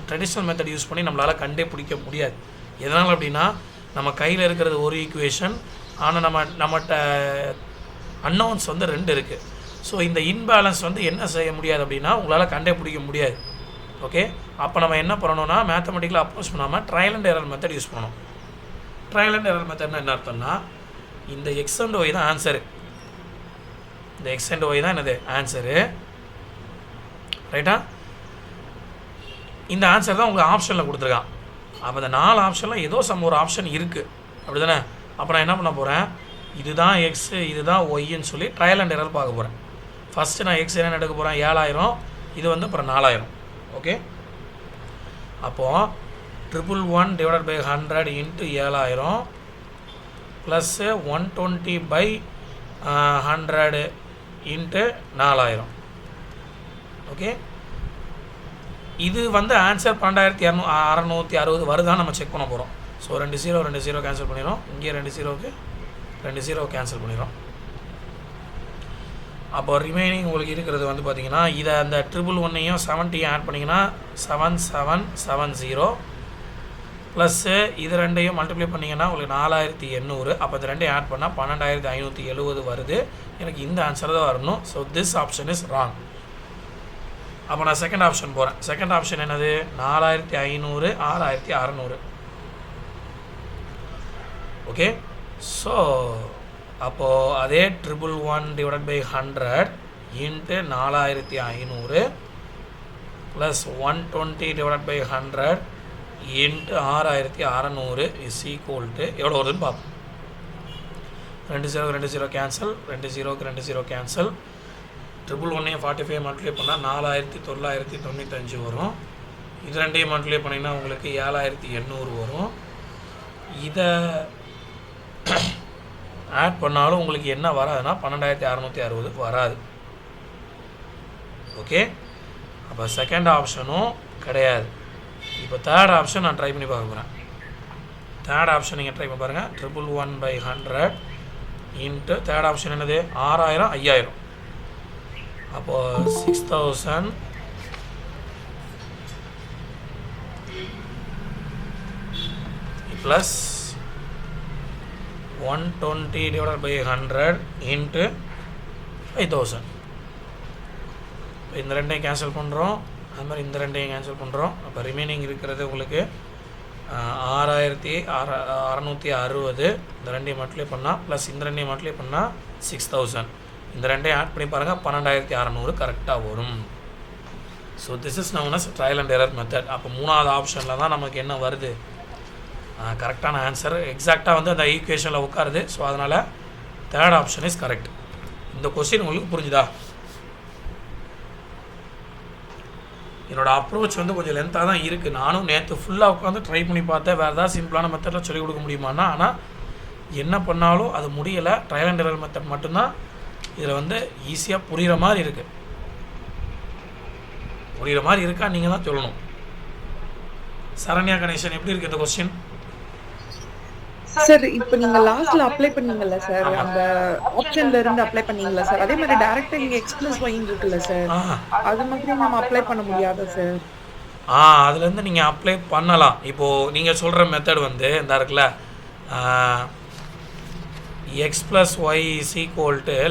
ட்ரெடிஷ்னல் மெத்தட் யூஸ் பண்ணி நம்மளால் கண்டுபிடிக்க முடியாது. எதனால் அப்படின்னா நம்ம கையில் இருக்கிறது ஒரு ஈக்குவேஷன், ஆனால் நம்மகிட்ட அன்னோன்ஸ் வந்து 2 இருக்குது. ஸோ இந்த இன்பேலன்ஸ் வந்து என்ன செய்ய முடியாது அப்படின்னா உங்களால் கண்டுபிடிக்க முடியாது. ஓகே, அப்போ நம்ம என்ன பண்ணணும்னா மேத்தமெட்டிக்கலாக அப்ரோச் பண்ணாமல் trial and error method use பண்ணணும். ட்ரையல் அண்ட் எரர் மெத்தட்னா என்ன அர்த்தம்னா இந்த எக்ஸ் அண்ட் ஒய் தான் ஆன்சரு. இந்த எக்ஸ் அண்ட் ஒய் தான் என்னது ஆன்சரு. ரைட்டா? இந்த ஆன்சர் தான் உங்களுக்கு ஆப்ஷனில் கொடுத்துருக்கான். அப்போ இந்த 4 ஆப்ஷனில் ஏதோ ஒரு ஆப்ஷன் இருக்குது, அப்படி தானே? அப்போ நான் என்ன பண்ண போகிறேன், இதுதான் எக்ஸு இதுதான் ஒய்ன்னு சொல்லி ட்ரையல் அண்ட் எரர் பார்க்க போகிறேன். ஃபஸ்ட்டு நான் எக்ஸ் என்ன எடுக்க போகிறேன் 7000, இது வந்து அப்புறம் 4000. ஓகே, அப்போது 111/100 இன்ட்டு 7000 ப்ளஸ்ஸு 120/100 இன்ட்டு 4000. ஓகே, இது வந்து ஆன்சர் 12,660 வருதான்னு நம்ம செக் பண்ண போகிறோம். ஸோ 2 0 கேன்சல் பண்ணிடுறோம், இங்கே 2 0 கேன்சல் பண்ணிடுறோம். அப்போ ரிமைனிங் உங்களுக்கு இருக்கிறது வந்து பார்த்தீங்கன்னா இதை அந்த 111ஐயும் 70 ஆட் பண்ணிங்கன்னா 7770 ப்ளஸ்ஸு இது ரெண்டையும் மல்டிப்ளை பண்ணிங்கன்னா உங்களுக்கு 4800. அப்போ இது ரெண்டையும் ஆட் பண்ணால் 12,570 வருது. எனக்கு இந்த ஆன்சர் தான் வரணும். So this option is wrong. அப்போ நான் செகண்ட் ஆப்ஷன் போகிறேன். செகண்ட் ஆப்ஷன் என்னது 4500 6600. ஓகே, ஸோ அப்போது அதே 111/100 into 4500 plus 120/100 into 6600 is equal to எவ்வளோ வருதுன்னு பார்ப்போம். 2 0 கேன்சல், 2 0 கேன்சல். 111ஐயும் 45 மல்டிப்ளை பண்ணால் 4995 வரும். இது ரெண்டையும் மல்டிப்ளை பண்ணிங்கன்னா உங்களுக்கு 7800 வரும். இதை ஆட் பண்ணாலும் உங்களுக்கு என்ன வராதுன்னா 12660 வராது. ஓகே, அப்போ செகண்ட் ஆப்ஷனும் கிடையாது. இப்போ தேர்ட் ஆப்ஷன் நான் ட்ரை பண்ணி பார்க்க போகிறேன். தேர்ட் ஆப்ஷன் நீங்கள் ட்ரை பண்ணி பாருங்கள். 111/100 இன்ட்டு தேர்ட் ஆப்ஷன் என்னது 6000 5000. அப்போது 6000 ப்ளஸ் 120/100 இன்ட்டு 5000. இந்த ரெண்டையும் கேன்சல் பண்ணுறோம், அது மாதிரி இந்த ரெண்டையும் கேன்சல் பண்ணுறோம். அப்போ ரிமைனிங் இருக்கிறது உங்களுக்கு 6660. இந்த ரெண்டையும் மல்டிப்ளை பண்ணால் ப்ளஸ் இந்த ரெண்டையும் மல்டிப்ளை பண்ணால் 6000. இந்த ரெண்டையும் ஆட் பண்ணி பாருங்கள் 12600 கரெக்டாக வரும். So this is known as trial and error method. அப்போ மூணாவது ஆப்ஷனில் தான் நமக்கு என்ன வருது, கரெக்டான ஆன்சர் எக்ஸாக்டாக வந்து அந்த ஈக்குவேஷனில் உட்காருது. ஸோ அதனால் தேர்ட் ஆப்ஷன் இஸ் கரெக்ட். இந்த கொஸ்டின் உங்களுக்கு புரிஞ்சுதா? என்னோடய அப்ரோச் வந்து கொஞ்சம் லென்த்தாக தான் இருக்குது. நானும் நேற்று ஃபுல்லாக உட்காந்து ட்ரை பண்ணி பார்த்தேன் வேறு ஏதாவது சிம்பிளான மெத்தடில் சொல்லிக் கொடுக்க முடியுமான்னா, ஆனால் என்ன பண்ணாலும் அது முடியலை. ட்ரையல் அண்ட் எரர் மெத்தட் மட்டும்தான் இதில் வந்து ஈஸியாக புரிகிற மாதிரி இருக்குது. புரிகிற மாதிரி இருக்கா நீங்கள் தான் சொல்லணும். சரண்யா கணேசன் எப்படி இருக்குது இந்த கொஸ்டின்? சார் இப்போ நீங்க லாஸ்ட்ல அப்ளை பண்ணீங்கல்ல சார், அந்த ஆப்ஷன்ல இருந்து அப்ளை பண்ணீங்கல்ல சார், அதே மாதிரி டைரக்டா இங்க x+y இருக்குல்ல சார், அது மாதிரி நம்ம அப்ளை பண்ண முடியாதா சார்? அதுலேருந்து நீங்கள் அப்ளை பண்ணலாம். இப்போது நீங்கள் சொல்கிற மெத்தட் வந்து இந்த இருக்குல்ல, x+y =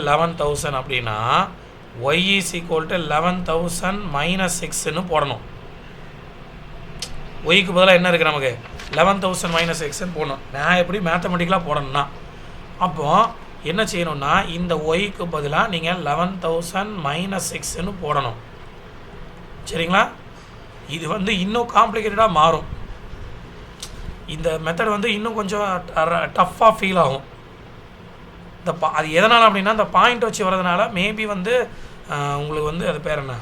11,000 அப்படின்னா y = 11,000 - 6ன்னு போடணும். ஒய்க்கு பதிலாக என்ன இருக்குது நமக்கு 11,000 - xன்னு போடணும். நான் எப்படி மேத்தமெட்டிக்கலாக போடணும்னா அப்போது என்ன செய்யணும்னா இந்த ஒய்க்கு பதிலாக நீங்கள் 11,000 - 6ன்னு போடணும். சரிங்களா? இது வந்து இன்னும் காம்ப்ளிகேட்டடாக மாறும். இந்த மெத்தட் வந்து இன்னும் கொஞ்சம் டஃப்பாக ஃபீல் ஆகும். அது எதனால் அப்படின்னா இந்த பாயிண்ட் வச்சு வரதுனால மேபி வந்து உங்களுக்கு வந்து அது பேர் என்ன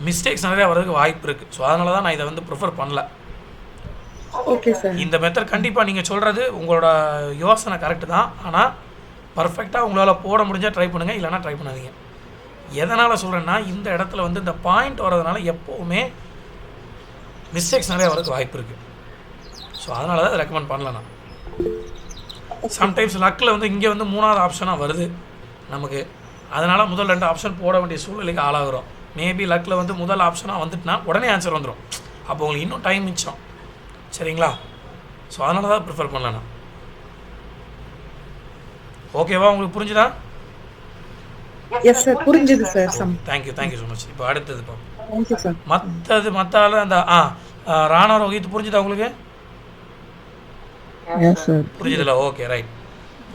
மிஸ்டேக்ஸ் நிறையா வர்றதுக்கு வாய்ப்பு இருக்குது. ஸோ அதனால தான் நான் இதை வந்து ப்ரிஃபர் பண்ணல. Okay sir. இந்த மெத்தட் கண்டிப்பாக நீங்கள் சொல்கிறது உங்களோட யோசனை கரெக்டு தான். ஆனால் பர்ஃபெக்டாக உங்களால் போட முடிஞ்சால் ட்ரை பண்ணுங்கள், இல்லைனா ட்ரை பண்ணாதீங்க. எதனால் சொல்கிறேன்னா இந்த இடத்துல வந்து இந்த பாயிண்ட் வர்றதுனால எப்போவுமே மிஸ்டேக்ஸ் நிறையா வரதுக்கு வாய்ப்பு இருக்குது. ஸோ அதனால தான் ரெக்கமெண்ட் பண்ணல நான். சம்டைம்ஸ் லக்கில் வந்து இங்கே வந்து மூணாவது ஆப்ஷனாக வருது நமக்கு. அதனால் முதல் 2 ஆப்ஷன் போட வேண்டிய சூழ்நிலைக்கு ஆளாகிறோம். மேபி லக்கில் வந்து முதல் ஆப்ஷனாக வந்துட்டுனா உடனே ஆன்சர் வந்துடும். அப்போ உங்களுக்கு இன்னும் டைம் மிச்சம். சரிங்களா? ஸோ அதனால தான் ப்ரிஃபர் பண்ணல. ஓகேவா? உங்களுக்கு புரிஞ்சுதா? எஸ் சார், புரிஞ்சுது சார். Thank you so much. இப்போ அடுத்தது தேங்க்யூ சார். மற்ற அந்த ராணா ரோஹித் புரிஞ்சுதா உங்களுக்கு? புரிஞ்சுதுல? Okay, right.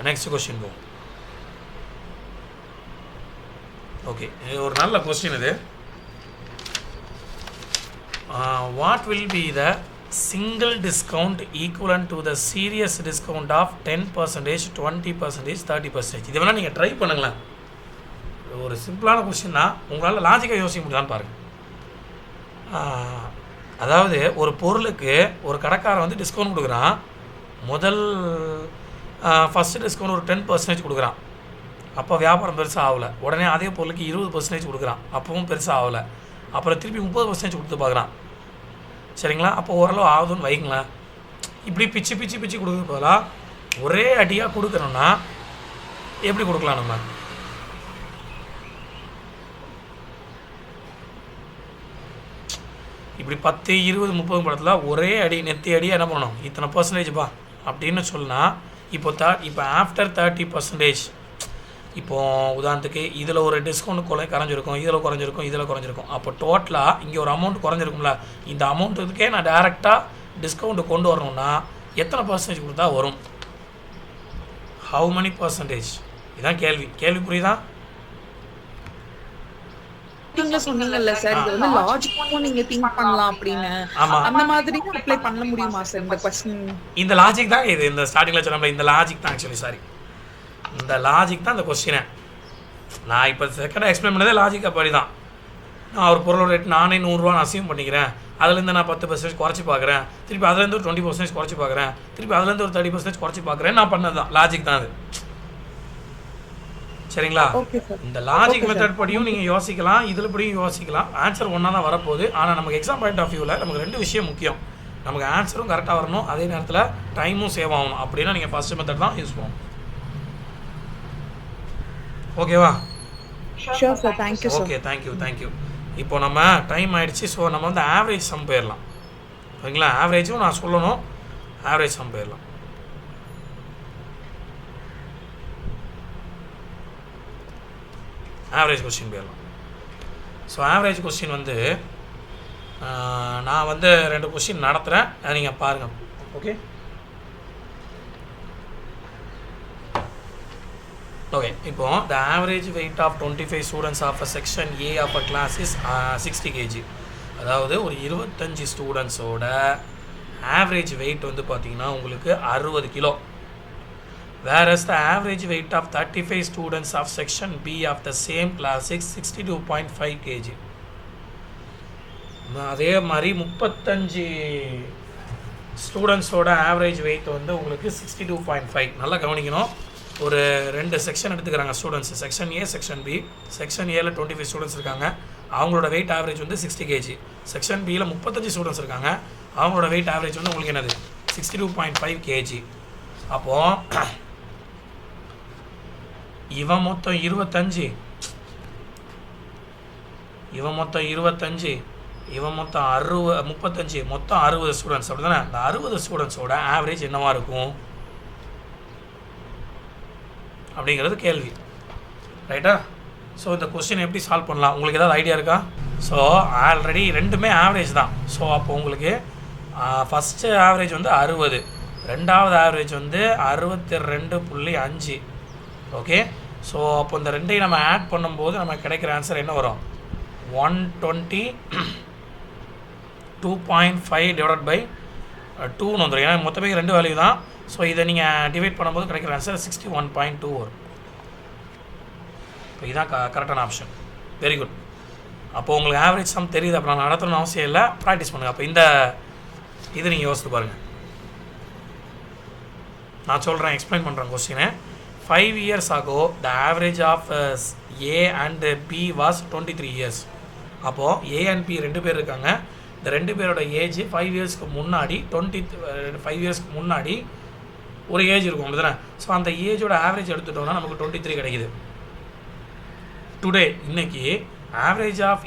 நெக்ஸ்ட் கொஸ்டின் போகும். ஓகே, இது ஒரு நல்ல கொஸ்டின். இது what will be the single discount equivalent to the series discount of 10%, 20%, 30%? இதை வேணால் நீங்கள் ட்ரை பண்ணுங்களேன். ஒரு சிம்பிளான கொஸ்டின் தான். உங்களால் லாஜிக்காக யோசிக்க முடியுதான்னு பாருங்கள். அதாவது ஒரு பொருளுக்கு ஒரு கடைக்காரன் வந்து டிஸ்கவுண்ட் கொடுக்குறான். ஃபஸ்ட்டு டிஸ்கவுண்ட் ஒரு 10% கொடுக்குறான். அப்போ வியாபாரம் பெருசாக ஆகலை. உடனே அதே பொருளுக்கு 20% கொடுக்குறான். அப்பவும் பெருசாக ஆகலை. அப்புறம் திருப்பி 30% கொடுத்து பார்க்குறான். சரிங்களா? அப்போ ஓரளவு ஆகுதுன்னு வைங்களேன். இப்படி பிச்சு கொடுக்குறது போதெல்லாம் ஒரே அடியாக கொடுக்கணும்னா எப்படி கொடுக்கலாம் நம்ம? இப்படி 10, 20, 30 படத்தில் ஒரே அடி நெத்தி அடியாக என்ன பண்ணணும், இத்தனை பர்சன்டேஜ்ப்பா அப்படின்னு சொன்னால் இப்போ ஆஃப்டர் 30%, இப்போது உதாரணத்துக்கு இதில் ஒரு டிஸ்கவுண்ட் குறைஞ்சிருக்கும், இதில் குறைஞ்சிருக்கும். அப்போ டோட்டலாக இங்கே ஒரு அமௌண்ட் குறைஞ்சிருக்கும்ல, இந்த அமௌண்ட்டுக்கே நான் டேரெக்டாக டிஸ்கவுண்ட் கொண்டு வரணும்னா எத்தனை பர்சன்டேஜ் கொடுத்தா வரும்? How many percentage? இதுதான் கேள்வி புரியுதா? சொன்னீங்கல்ல சார், இது வந்து லாஜிக்கும் நீங்க திங்க் பண்ணலாம் அப்படின்னு. அந்த மாதிரி அப்ளை பண்ண முடியுமா சார் இந்த क्वेश्चन? இந்த லாஜிக் தான் இது. இந்த ஸ்டார்டிங்ல சொன்னோம்ல, இந்த லாஜிக் தான் ஆக்சுவலி இந்த லாஜிக் தான் இந்த क्वेश्चन. நான் இப்போ செகண்டாக எக்ஸ்பிளைன் பண்ணதே லாஜிக் அப்படி தான். நான் ஒரு பொருளோட ரேட் நானே 100 நான் அசியூம் பண்ணிக்கிறேன், அதுலேருந்து நான் 10% குறைச்சி பார்க்குறேன், திருப்பி அதுலேருந்து ஒரு 20% குறைச்சி பார்க்குறேன், திருப்பி அதுலேருந்து ஒரு 30% குறைச்சி பார்க்குறேன், நான் பண்ணது தான் லாஜிக் தான் அது. சரிங்களா? இந்த லாஜிக் மெத்தட் படியும் நீங்கள் யோசிக்கலாம், இதில் படியும் யோசிக்கலாம். ஆன்சர் ஒன்றா தான் வரப்போகுது. ஆனால் நமக்கு எக்ஸாம் பாயிண்ட் ஆஃப் வியூவில் நமக்கு 2 விஷயம் முக்கியம். நமக்கு ஆன்சரும் கரெக்டாக வரணும், அதே நேரத்தில் டைமும் சேவ் ஆகணும். அப்படின்னா நீங்கள் ஃபஸ்ட்டு மெத்தட் தான் யூஸ் பண்ணணும். ஓகேவா? Sure sir, thank you sir. Okay, thank you. இப்போ நம்ம டைம் ஆகிடுச்சு. ஸோ நம்ம வந்து ஆவரேஜ் சம் போயிடலாம். ஓகேங்களா? ஆவரேஜும் நான் சொல்லணும், ஆவரேஜ் சம் போயிடலாம். ஆவரேஜ் கொஸ்டின் போயிடலாம். ஸோ ஆவரேஜ் கொஸ்டின் வந்து நான் வந்து 2 கொஸ்டின் நடத்துகிறேன், அதை நீங்கள் பாருங்கள். ஓகே ஓகே இப்போ the average weight of 25 students of a section A of a class is 60 kg. அதாவது ஒரு 25 ஸ்டூடெண்ட்ஸோட ஆவரேஜ் வெயிட் வந்து பார்த்திங்கன்னா உங்களுக்கு 60 kilo. Whereas the average weight of 35 students of section B of the same class is 62.5 kg. அதே மாதிரி 35 ஸ்டூடெண்ட்ஸோட average wait வந்து உங்களுக்கு 62.5. நல்லா கவனிக்கணும். ஒரு 2 செக்ஷன் எடுத்துக்கிறாங்க students, section A, section B. செக்ஷன் ஏல 25 ஸ்டூடெண்ட்ஸ் இருக்காங்க, அவங்களோட வெயிட் ஆவரேஜ் வந்து 60 kg. செக்ஷன் பியில் 35 ஸ்டூடெண்ட்ஸ் இருக்காங்க, அவங்களோட வெயிட் ஆவரேஜ் வந்து உங்களுக்கு என்னது 62.5 kg. அப்போது இவன் மொத்தம் 25, இவன் மொத்தம் 25, இவன் மொத்தம் 35, மொத்தம் 60 ஸ்டூடெண்ட்ஸ். அப்படி தானே? அந்த 60 ஸ்டூடெண்ட்ஸோட ஆவரேஜ் என்னவாக இருக்கும் அப்படிங்கிறது கேள்வி. ரைட்டா? ஸோ இந்த கொஸ்டின் எப்படி சால்வ் பண்ணலாம், உங்களுக்கு ஏதாவது ஐடியா இருக்கா? ஸோ ஆல்ரெடி ரெண்டுமே ஆவரேஜ் தான். ஸோ அப்போ உங்களுக்கு ஃபஸ்ட்டு ஆவரேஜ் வந்து 60, ரெண்டாவது ஆவரேஜ் வந்து 62.5. ஓகே, ஸோ அப்போ இந்த ரெண்டையும் நம்ம ஆட் பண்ணும்போது நமக்கு கிடைக்கிற ஆன்சர் என்ன வரும்? 122.5 டிவைட் பை 2ன்னு வந்துடும். ஏன்னா மொத்தமே 2 வேல்யூ தான். ஸோ இதை நீங்கள் டிவைட் பண்ணும்போது கிடைக்கிற ஆன்சர் 61.2 வரும். இப்போ இதுதான் கரெக்டான ஆப்ஷன். Very good. அப்போது உங்களுக்கு ஆவரேஜ் சம் தெரியுது. அப்போ நான் நடத்தணும்னு அவசியம் இல்லை, ப்ராக்டிஸ் பண்ணுங்கள். அப்போ இந்த இது நீங்கள் யோசித்து பாருங்கள். நான் சொல்கிறேன், எக்ஸ்பிளைன் பண்ணுறேன் கொஸ்டினை. 5 years ago the average of A and B was 23 years. அப்போது A and B 2 பேர் இருக்காங்க. இந்த 2 பேரோட ஏஜ் 5 இயர்ஸ்க்கு முன்னாடி 5 இயர்ஸ்க்கு முன்னாடி ஒரு ஏஜ் இருக்கும், அப்படிதானே? ஸோ அந்த ஏஜோட ஆவரேஜ் எடுத்துட்டோம்னா நமக்கு 23 கிடைக்குது. டுடே இன்னைக்கு ஆவரேஜ் ஆஃப்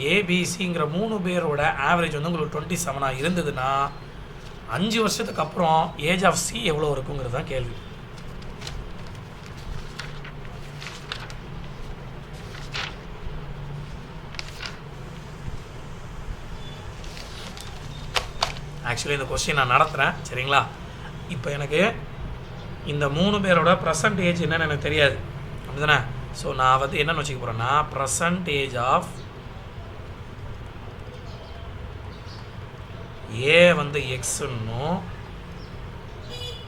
ஏபிசிங்கிற 3 பேரோட ஆவரேஜ் வந்து உங்களுக்கு 27 இருந்ததுன்னா 5 வருஷத்துக்கு அப்புறம் ஏஜ் ஆஃப் சி எவ்வளோ இருக்குங்கிறது தான் கேள்வி. ஆக்சுவலி இந்த கொஸ்டின் நான் நடத்துகிறேன், சரிங்களா? இப்போ எனக்கு இந்த 3 பேரோட ப்ரெசன்ட் ஏஜ் என்னன்னு எனக்கு தெரியாது, அப்படிதானே? ஸோ நான் வந்து என்னென்னு வச்சுக்க போகிறேன்னா, ப்ரெசன்ட் ஏஜ் ஆஃப் ஏ வந்து எக்ஸ்ன்னும்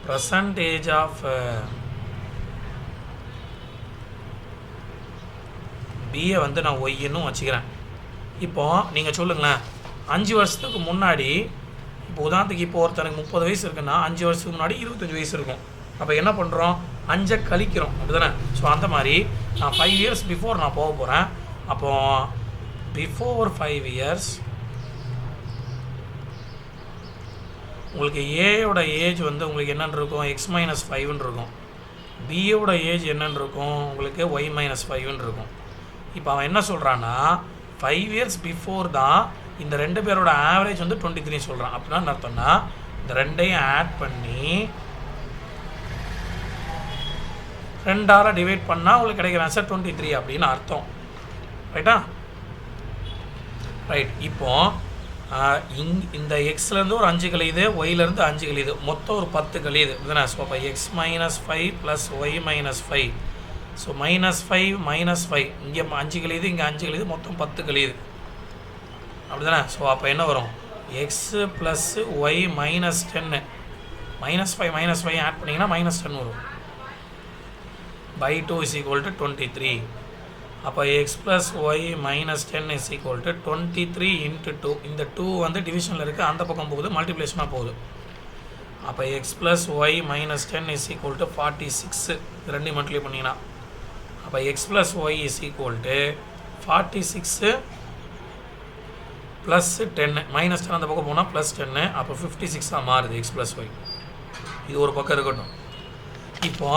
ப்ரெசன்ட் ஏஜ் ஆஃப் பிஏ வந்து நான் ஒய்ன்னு வச்சுக்கிறேன். இப்போது நீங்கள் சொல்லுங்களேன், 5 வருஷத்துக்கு முன்னாடி, இப்போ உதாரணத்துக்கு இப்போ ஒருத்தனுக்கு 30 வயசு இருக்குன்னா 5 வருஷத்துக்கு முன்னாடி 25 வயசு இருக்கும். அப்போ என்ன பண்ணுறோம்? 5 கழிக்கிறோம், அப்படிதானே? ஸோ அந்த மாதிரி நான் 5 இயர்ஸ் பிஃபோர் நான் போக போகிறேன். அப்போது பிஃபோர் 5 இயர்ஸ் உங்களுக்கு ஏயோட ஏஜ் வந்து உங்களுக்கு என்னென்னு இருக்கும்? X-5ன்னு இருக்கும். பியோட ஏஜ் என்னென்னு இருக்கும்? உங்களுக்கு Y-5ன்னு இருக்கும். இப்போ அவன் என்ன சொல்கிறான்னா, 5 இயர்ஸ் பிஃபோர் தான் இந்த 2 பேரோட ஆவரேஜ் வந்து 23 சொல்கிறான். அப்படின்னா என்ன அர்த்தம்னா, இந்த 2ஐயும் ஆட் பண்ணி 2ஆல் டிவைட் பண்ணால் உங்களுக்கு கிடைக்கிற ஆன்சர் 23 அப்படின்னு அர்த்தம். ரைட்டா? ரைட். இப்போது இந்த எக்ஸ்லேருந்து ஒரு 5 கழியுது, ஒய்லேருந்து 5 கழியுது, மொத்தம் ஒரு 10 கழியுது, இதுதானே? ஸோ அப்போ X-5 ப்ளஸ் Y-5. ஸோ -5 இங்கே 5 கழியுது, இங்கே 5 கழியுது, மொத்தம் 10 கழியுது, அப்படிதானே? ஸோ அப்போ என்ன வரும்? X plus Y -10. -5 ஆட் பண்ணிங்கன்னா -10 வரும். by 2 is equal to 23. அப்போ X plus y minus 10 is equal to 23 into 2. இந்த 2 வந்து டிவிஷனில் இருக்குது, அந்த பக்கம் போகுது, மல்டிப்ளேஷனாக போகுது. அப்போ X plus y minus 10 is equal to 46. ரெண்டு மல்டிப்ளை பண்ணிங்கன்னா அப்போ X plus Y is equal to 46 plus 10 minus 10 அந்த பக்கம் போனால் ப்ளஸ் 10. அப்போ 56 மாறுது எக்ஸ் ப்ளஸ் ஒய். இது ஒரு பக்கம் இருக்கட்டும். இப்போ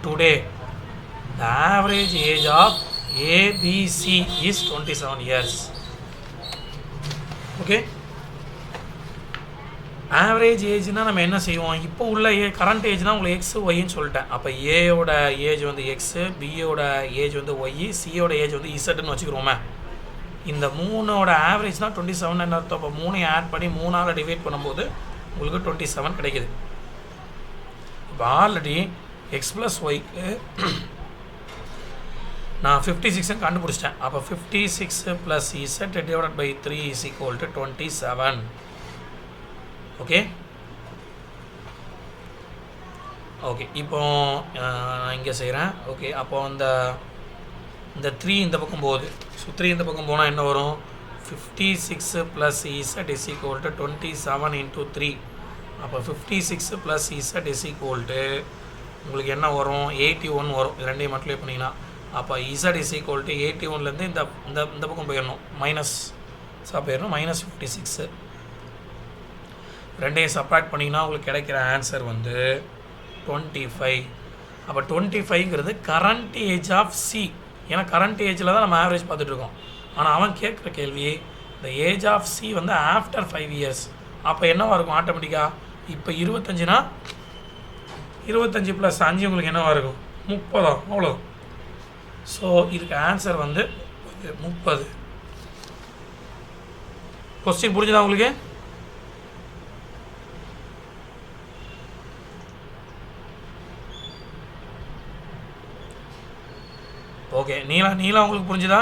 today the average age of ABC is 27 years. Okay, average ஏஜ்னா நம்ம என்ன செய்வோம்? இப்போ உள்ள கரண்ட் ஏஜ்னா உங்களுக்கு எக்ஸ் ஒய்ன்னு சொல்லிட்டேன். அப்போ ஏயோட ஏஜ் வந்து எக்ஸு, பியோட ஏஜ் வந்து ஒய், சியோட ஏஜ் வந்து இசட்னு வச்சுக்கிறோமே. இந்த மூணோட ஆவரேஜ் தான் 27 அர்த்தம். அப்போ மூணையும் ஆட் பண்ணி 3ஆல் டிவைட் பண்ணும்போது உங்களுக்கு 27 கிடைக்குது. இப்போ ஆல்ரெடி எக்ஸ் ப்ளஸ் ஒய்க்கு நான் 56 கண்டுபிடிச்சிட்டேன். அப்போ 56 plus z divided by 3 is equal to 27. Okay okay, இப்போ நான் இங்கே செய்கிறேன். ஓகே, அப்போ இந்த 3 இந்த பக்கம் போகுது. ஸோ 3 இந்த பக்கம் போனால் என்ன வரும்? 56 plus Z is equal to 27 into 3. அப்போ 56 plus Z is equal to உங்களுக்கு என்ன வரும்? 81 வரும். இது ரெண்டையும் மல்டிப்ளை பண்ணிங்கன்னா அப்போ இசட் இஸ் ஈக்குவல் டு 81லேருந்து இந்த பக்கம் போயிடணும், மைனஸ் போயிடணும், மைனஸ் 56. ரெண்டையும் சப்ராக்ட் பண்ணிங்கன்னா உங்களுக்கு கிடைக்கிற ஆன்சர் வந்து 25. அப்போ 25ங்கிறது கரண்ட் ஏஜ் ஆஃப் சி. ஏன்னா கரண்ட் ஏஜில் தான் நம்ம ஆவரேஜ் பார்த்துட்ருக்கோம். ஆனால் அவன் கேட்குற கேள்வி இந்த ஏஜ் ஆஃப் சி வந்து ஆஃப்டர் 5 இயர்ஸ். அப்போ என்னவாக இருக்கும் ஆட்டோமேட்டிக்காக? இப்போ 25னா 25 ப்ளஸ் 5 உங்களுக்கு என்னவாக இருக்கும்? 30. அவ்வளோ. ஸோ இதுக்கு ஆன்சர் வந்து 30. கொஸ்டின் புரிஞ்சுதா உங்களுக்கு? ஓகே, நீலா உங்களுக்கு புரிஞ்சுதா?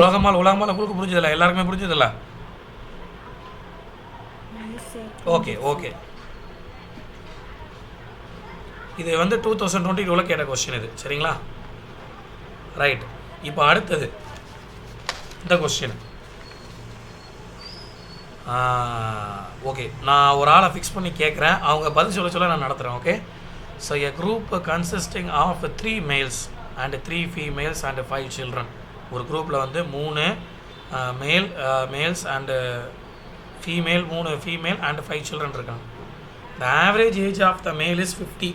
உலகமால் உங்களுக்கு புரிஞ்சதில்ல? எல்லாருக்குமே புரிஞ்சதில்ல? ஓகே ஓகே, இது வந்து 2022 கேட்ட கொஸ்டின் இது, சரிங்களா? ரைட். இப்போ அடுத்தது இந்த கொஸ்டின். ஓகே, நான் ஒரு ஆளை ஃபிக்ஸ் பண்ணி கேட்குறேன், அவங்க பதில் சொல்ல நான் நடத்துகிறேன். Okay, so a group consisting of 3 males and 3 females and 5 children. ஒரு குரூப்பில் வந்து 3 males and female, 3 female and 5 children இருக்காங்க. The average age of the male is 50.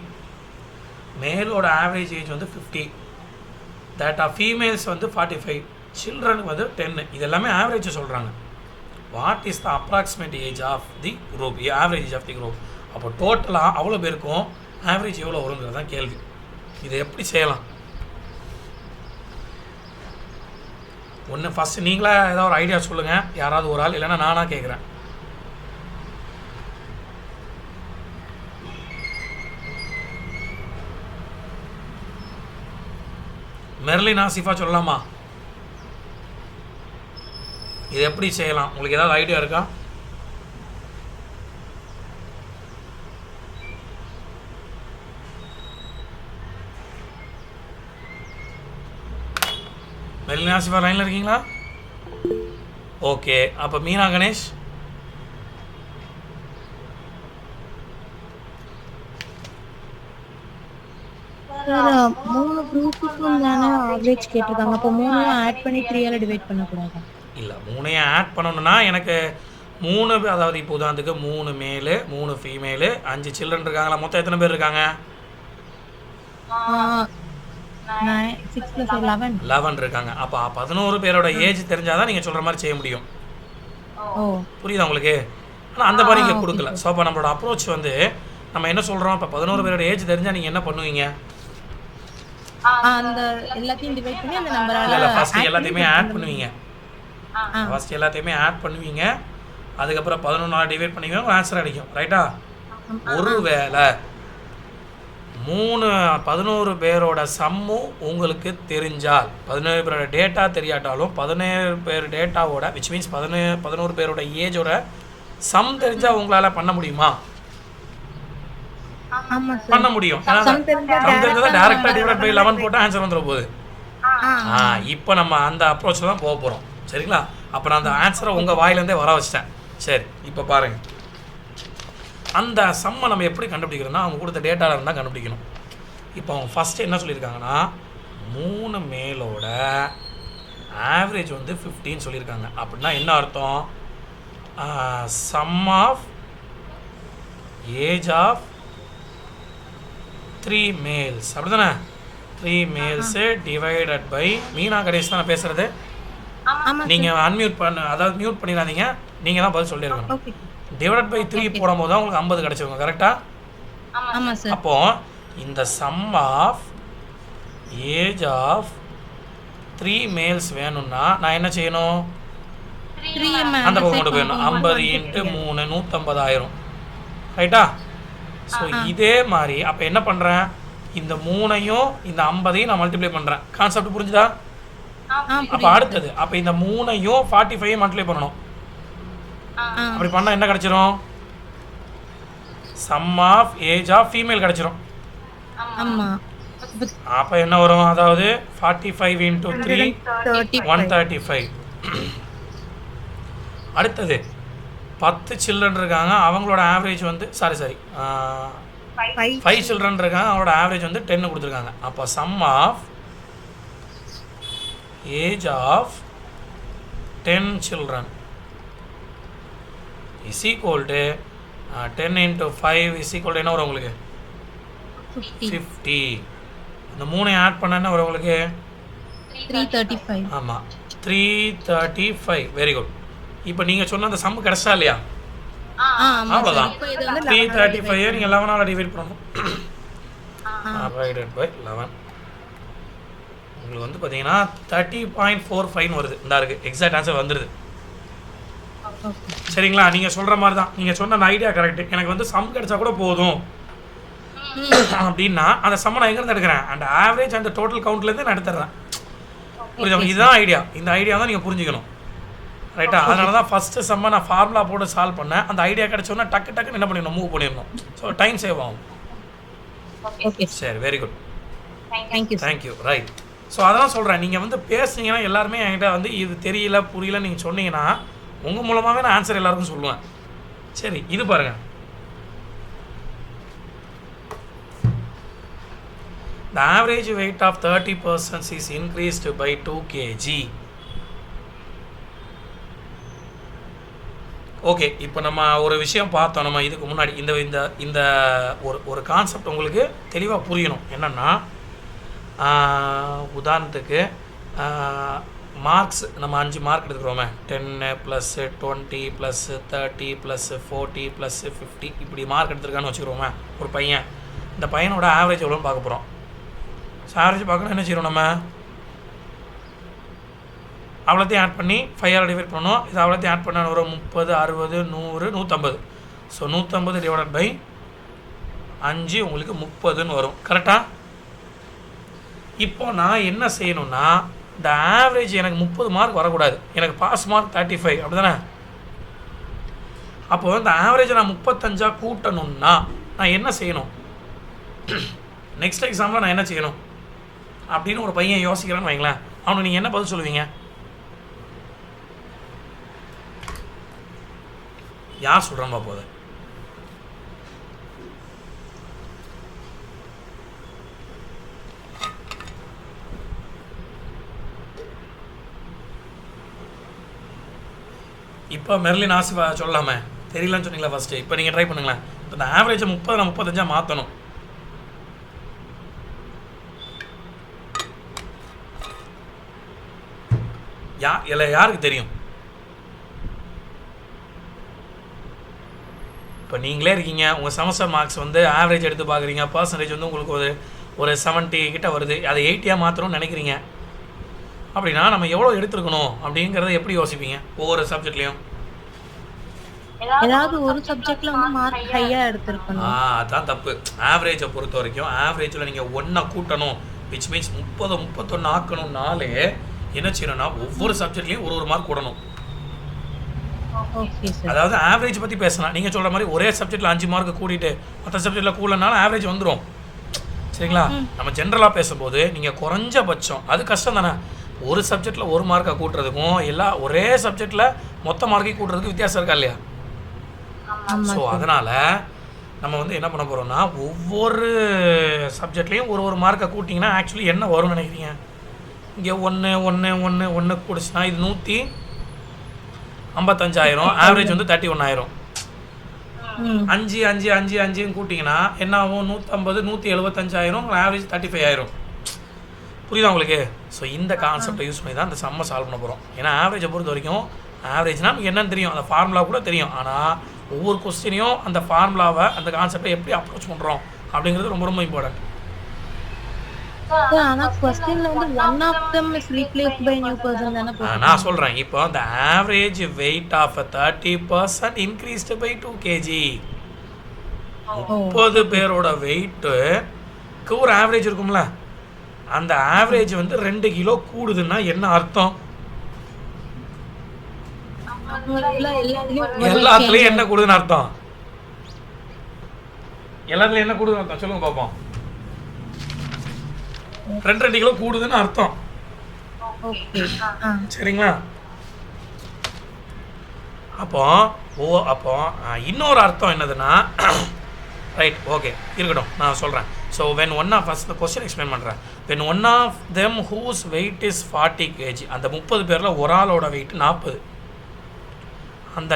மேலோட average age வந்து 50. தட் ஆஃப் ஃபீமேல்ஸ் வந்து 45, சில்ட்ரனுக்கு வந்து 10. இது எல்லாமே ஆவரேஜ் சொல்கிறாங்க. What is the approximate age of the group? Average age of the group. அப்போ டோட்டலாக அவ்வளோ பேருக்கும் ஆவரேஜ் எவ்வளோ வருங்கிறது தான் கேள்வி. இதை எப்படி செய்யலாம்? ஒன்று ஃபஸ்ட்டு நீங்களா ஏதாவது ஒரு ஐடியா சொல்லுங்கள், யாராவது ஒரு ஆள், இல்லைன்னா நானாக கேட்குறேன். மெர்லின், ஆசிஃபா சொல்லலாமா? இது எப்படி செய்யலாம்? உங்களுக்கு ஏதாவது ஐடியா இருக்கா? மெர்லின், ஆசிஃபா லைனில் இருக்கீங்களா? ஓகே, அப்போ மீனா கணேஷ். சார் 3 குரூப்புக்கும் தானே ஆவரேஜ் கேட்டிருக்காங்க. அப்போ 3 ஆட் பண்ணி 3ஆல் டிவைட் பண்ணக்கூடாது? இல்லை, 3ஐயும் ஆட் பண்ணணும்னா எனக்கு 3, அதாவது இப்போ உதாரணத்துக்கு 3 மேலு 3 ஃபீமேலு 5 சில்ட்ரன் இருக்காங்களா? மொத்தம் எத்தனை பேர் இருக்காங்க? 6 + 11 இருக்காங்க. அப்போ 11 பேரோட ஏஜ் தெரிஞ்சாதான் நீங்கள் சொல்கிற மாதிரி செய்ய முடியும். புரியுதா உங்களுக்கு? ஆனால் அந்த மாதிரி இங்கே கொடுக்கல. ஸோ அப்போ நம்மளோட அப்ரோச் வந்து நம்ம என்ன சொல்கிறோம்? இப்போ 11 பேரோட ஏஜ் தெரிஞ்சால் நீங்கள் என்ன பண்ணுவீங்க? அந்த எல்லாத்தையும் டிவைட் பண்ணி அந்த நம்பரால இல்லை, ஃபஸ்ட்டு எல்லாத்தையுமே ஆட் பண்ணுவீங்க. ஃபஸ்ட்டு எல்லாத்தையுமே ஆட் பண்ணுவீங்க, அதுக்கப்புறம் 11ஆல் டிவைட் பண்ணிங்க, ஆன்சர் அடிக்கும். ரைட்டா? ஒருவேளை 11 பேரோட சம்மும் உங்களுக்கு தெரிஞ்சால், 17 பேரோட டேட்டா தெரியாட்டாலும் 17 பேர் டேட்டாவோட, விச் மீன்ஸ் 11 பேரோட ஏஜோட சம் தெரிஞ்சால் உங்களால் பண்ண முடியுமா? ஆமா சார். பண்ண முடியும். ஏன்னா சம் தெரிஞ்சா டேரெக்டாக டிவைட் பை 11 போட்டால் ஆன்சர் வந்துட போகுது. இப்போ நம்ம அந்த அப்ரோச்சில் தான் போக போகிறோம். சரிங்களா? அப்போ நான் அந்த ஆன்சரை உங்கள் வாயிலேருந்தே வர வச்சிட்டேன். சரி, இப்போ பாருங்கள், அந்த சம்மை நம்ம எப்படி கண்டுபிடிக்கிறோன்னா அவங்க கொடுத்த டேட்டாவில் இருந்தால் கண்டுபிடிக்கணும். இப்போ அவங்க ஃபஸ்ட்டு என்ன சொல்லியிருக்காங்கன்னா 3 மேலோட ஆவரேஜ் வந்து 15 சொல்லியிருக்காங்க. அப்படின்னா என்ன அர்த்தம்? Sum of age of 3 males அப்படி தானே? 3 males divided by Meena Ganesh தான் நான் பேசுகிறது. நீங்கள் அன்மியூட் அதாவது மியூட் பண்ணிடாதீங்க, நீங்கள் தான் பதில் சொல்லியிருக்கணும். டிவைடட் பை 3 போடும்போது தான் உங்களுக்கு 50 கிடச்சிருக்கும். கரெக்டாக? ஆமாம் சார். அப்போது இந்த sum of age of 3 males வேணும்னா நான் என்ன செய்யணும்? அந்த பக்கம் கொண்டு போயிடணும். 50 × 3 150,000. ரைட்டா? ஸோ இதே மாதிரி அப்போ என்ன பண்ணுறேன்? இந்த 3ஐயும் இந்த 50ஐயும் நான் மல்டிப்ளை பண்ணுறேன். கான்செப்ட் புரிஞ்சுதா? அப்போ அடுத்தது அப்போ இந்த 3ஐயும் 45ஐயும் மல்டிப்ளை பண்ணணும். அப்படி பண்ணால் என்ன கிடச்சிரும்? Sum of age of female கிடச்சிரும். அப்போ என்ன வரும்? அதாவது 45 × 3 135. அடுத்தது 10 சில்ட்ரன் இருக்காங்க, அவங்களோட ஆவரேஜ் வந்து சாரி 5 சில்ட்ரன் இருக்காங்க, அவங்களோட ஆவரேஜ் வந்து 10 கொடுத்துருக்காங்க. அப்போ sum of age of 10 children is equal to 10 × 5 is equal to என்ன வரும் உங்களுக்கு? 50. இந்த 3 ஆட் பண்ண என்ன வரும் உங்களுக்கு? 335. ஆமாம், 335. Very good. இப்போ நீங்கள் சொன்ன அந்த சம் கிடச்சா இல்லையா? அவ்வளோதான். 335 நீங்கள் 11ஆல் டிவைட் பண்ணணும். டிவைடட் பை 11 உங்களுக்கு வந்து பார்த்தீங்கன்னா 30.45 வருது. இந்த இருக்குது எக்ஸாக்ட் ஆன்சர் வந்துடுது. சரிங்களா? நீங்கள் சொல்கிற மாதிரி தான், நீங்கள் சொன்ன அந்த ஐடியா கரெக்டு. எனக்கு வந்து சம் கிடச்சா கூட போதும் அப்படின்னா அந்த சம்மை நான் எங்கேருந்து எடுக்கிறேன்? அந்த ஆவரேஜ் அந்த டோட்டல் கவுண்ட்லேருந்து நான் எடுத்துடுறேன். புரியுது? இதுதான் ஐடியா. இந்த ஐடியா தான் நீங்கள் புரிஞ்சுக்கணும். ரைட்டா? அதனால தான் ஃபஸ்ட்டு சம்மை நான் ஃபார்முலா போட்டு சால்வ் பண்ணேன். அந்த ஐடியா கிடச்சோன்னா டக்குன்னு என்ன பண்ணிடணும்? மூவ் பண்ணிடணும். ஸோ டைம் சேவ் ஆகும். சரி, very good. Thank you. Right. So அதெல்லாம் சொல்கிறேன், நீங்கள் வந்து பேசுனீங்கன்னா எல்லாருமே என்கிட்ட வந்து இது தெரியல புரியல நீங்கள் சொன்னீங்கன்னா உங்கள் மூலமாகவே நான் ஆன்சர் எல்லாருக்கும் சொல்லுவேன். சரி, இது பாருங்கள். The average weight of 30 persons is increased by 2 kg. Okay, இப்போ நம்ம ஒரு விஷயம் பார்த்தோம். நம்ம இதுக்கு முன்னாடி இந்த இந்த இந்த ஒரு கான்செப்ட் உங்களுக்கு தெளிவாக புரியணும். என்னென்னா உதாரணத்துக்கு மார்க்ஸ் நம்ம 5 மார்க் எடுத்துக்கிறோமே, 10 + 20 + 30 + 40 + 50 இப்படி மார்க் எடுத்துருக்கான்னு வச்சுக்கிறோமே ஒரு பையன். இந்த பையனோட ஆவரேஜ் எவ்வளோன்னு பார்க்க போகிறோம். ஸோ ஆவரேஜ் பார்க்கணும் என்ன செய்யணும்? நம்ம அவ்வளோத்தையும் ஆட் பண்ணி 5ஆல் டிவைட் பண்ணணும். இது அவ்வளோத்தையும் ஆட் பண்ண ஒரு 30 60 100 150. ஸோ 150 டிவைடட் பை 5 உங்களுக்கு 30ன்னு வரும். கரெக்டாக? இப்போ நான் என்ன செய்யணும்னா இந்த ஆவரேஜ் எனக்கு 30 மார்க் வரக்கூடாது, எனக்கு பாஸ் மார்க் 35 அப்படி தானே? அப்போது இந்த ஆவரேஜை நான் 35 கூட்டணும்னா நான் என்ன செய்யணும்? நெக்ஸ்ட் எக்ஸாமில் நான் என்ன செய்யணும் அப்படின்னு ஒரு பையன் யோசிக்கிறான்னு வைங்களேன். அவனுக்கு நீங்கள் என்ன பதில் சொல்லுவீங்க? யார் சொல்கிறேன்பா போது? இப்போ மெர்லின் ஆசிஃபா சொல்லலாமே, தெரியலன்னு சொன்னீங்களா ஃபஸ்ட்டு? இப்போ நீங்கள் ட்ரை பண்ணுங்களேன். இப்போ இந்த ஆவரேஜை 30 நான் 35 மாற்றணும். யாருக்கு தெரியும்? இப்போ நீங்களே இருக்கீங்க, உங்கள் செமஸ்டர் மார்க்ஸ் வந்து ஆவரேஜ் எடுத்து பார்க்குறீங்க, பர்சன்டேஜ் வந்து உங்களுக்கு ஒரு 70 கிட்ட வருது, அதை 80 மாற்றணும்னு நினைக்கிறீங்க. அப்படின்னா நம்ம எவ்வளோ எடுத்துருக்கணும் அப்படிங்கிறத எப்படி யோசிப்பீங்க? ஒவ்வொரு சப்ஜெக்ட்லேயும் ஏதாவது ஒரு சப்ஜெக்ட்ல வந்து மார்க் ஹையா எடுத்துருக்கணும். அதான் தப்பு. ஆவரேஜை பொறுத்த வரைக்கும் ஆவரேஜில் நீங்கள் 1 கூட்டணும், விச் மீன்ஸ் 30 31 ஆக்கணும்னாலே என்ன செய்யணும்னா ஒவ்வொரு சப்ஜெக்ட்லேயும் ஒரு மார்க் கூடணும். Okay sir. அதாவது ஆவரேஜ் பற்றி பேசலாம். நீங்கள் சொல்கிற மாதிரி ஒரே சப்ஜெக்ட்டில் 5 மார்க் கூட்டிட்டு மற்ற சப்ஜெக்டில் கூடனாலும் ஆவரேஜ் வந்துடும். சரிங்களா? நம்ம ஜென்ரலாக பேசும்போது நீங்கள் குறைஞ்சபட்சம் அது கஷ்டம் தானே, ஒரு சப்ஜெக்டில் ஒரு மார்க்கை கூட்டுறதுக்கும் ஒரே சப்ஜெக்டில் மொத்த மார்க்கையும் கூட்டுறதுக்கு வித்தியாசம் இருக்கா இல்லையா? ஸோ அதனால் நம்ம வந்து என்ன பண்ண போகிறோம்னா, ஒவ்வொரு சப்ஜெக்ட்லேயும் ஒரு மார்க்கை கூட்டிங்கன்னா ஆக்சுவலி என்ன வரும்னு நினைக்கிறீங்க? இங்கே 1 கூடிச்சுன்னா இது 155,000, ஆவரேஜ் வந்து 31,000. 5 கூட்டிங்கன்னா என்ன ஆகும்? 150, 175,000, ஆவரேஜ் 35,000. புரியுதா உங்களுக்கு? ஸோ இந்த கான்செப்டை யூஸ் பண்ணி தான் இந்த சம்மை சால்வ் பண்ண போகிறோம். ஏன்னா ஆவரேஜை பொறுத்த வரைக்கும் ஆவரேஜ்னால் நமக்கு என்னன்னு தெரியும், அந்த ஃபார்முலா கூட தெரியும். ஆனால் ஒவ்வொரு கொஸ்டினையும் அந்த ஃபார்முலாவை அந்த கான்செப்டை எப்படி அப்ரோச் பண்ணுறோம் அப்படிங்கிறது ரொம்ப ரொம்ப இம்பார்ட்டன்ட். ஆனா क्वेश्चनல வந்து one of them is replaced by new person தான போடுறாங்க. நான் சொல்கிறேன், இப்போ அந்த average weight of 30% increased by 2 kg. 30 பேரோட வெயிட்டுக்கு ஒரு ஆவரேஜ் இருக்கும்ல, அந்த ஆவரேஜ் வந்து 2 கிலோ கூடுதுன்னா என்ன அர்த்தம்? எல்லாத்துலேயும் என்ன கூடுதுன்னு அர்த்தம்? எல்லாத்துலேயும் என்ன கூடுதுன்னு அர்த்தம் சொல்லுங்க பார்ப்போம். 2 கிலோ கூடுதுன்னு அர்த்தம். சரிங்களா? அப்போ இன்னொரு அர்த்தம் என்னதுன்னா, ரைட் ஓகே இருக்கட்டும், நான் சொல்கிறேன். So when one of first question explain பண்ணுறேன். When one of them whose weight is 40 kg, அந்த 30 பேரில் ஒரு ஆளோட வெயிட் 40. அந்த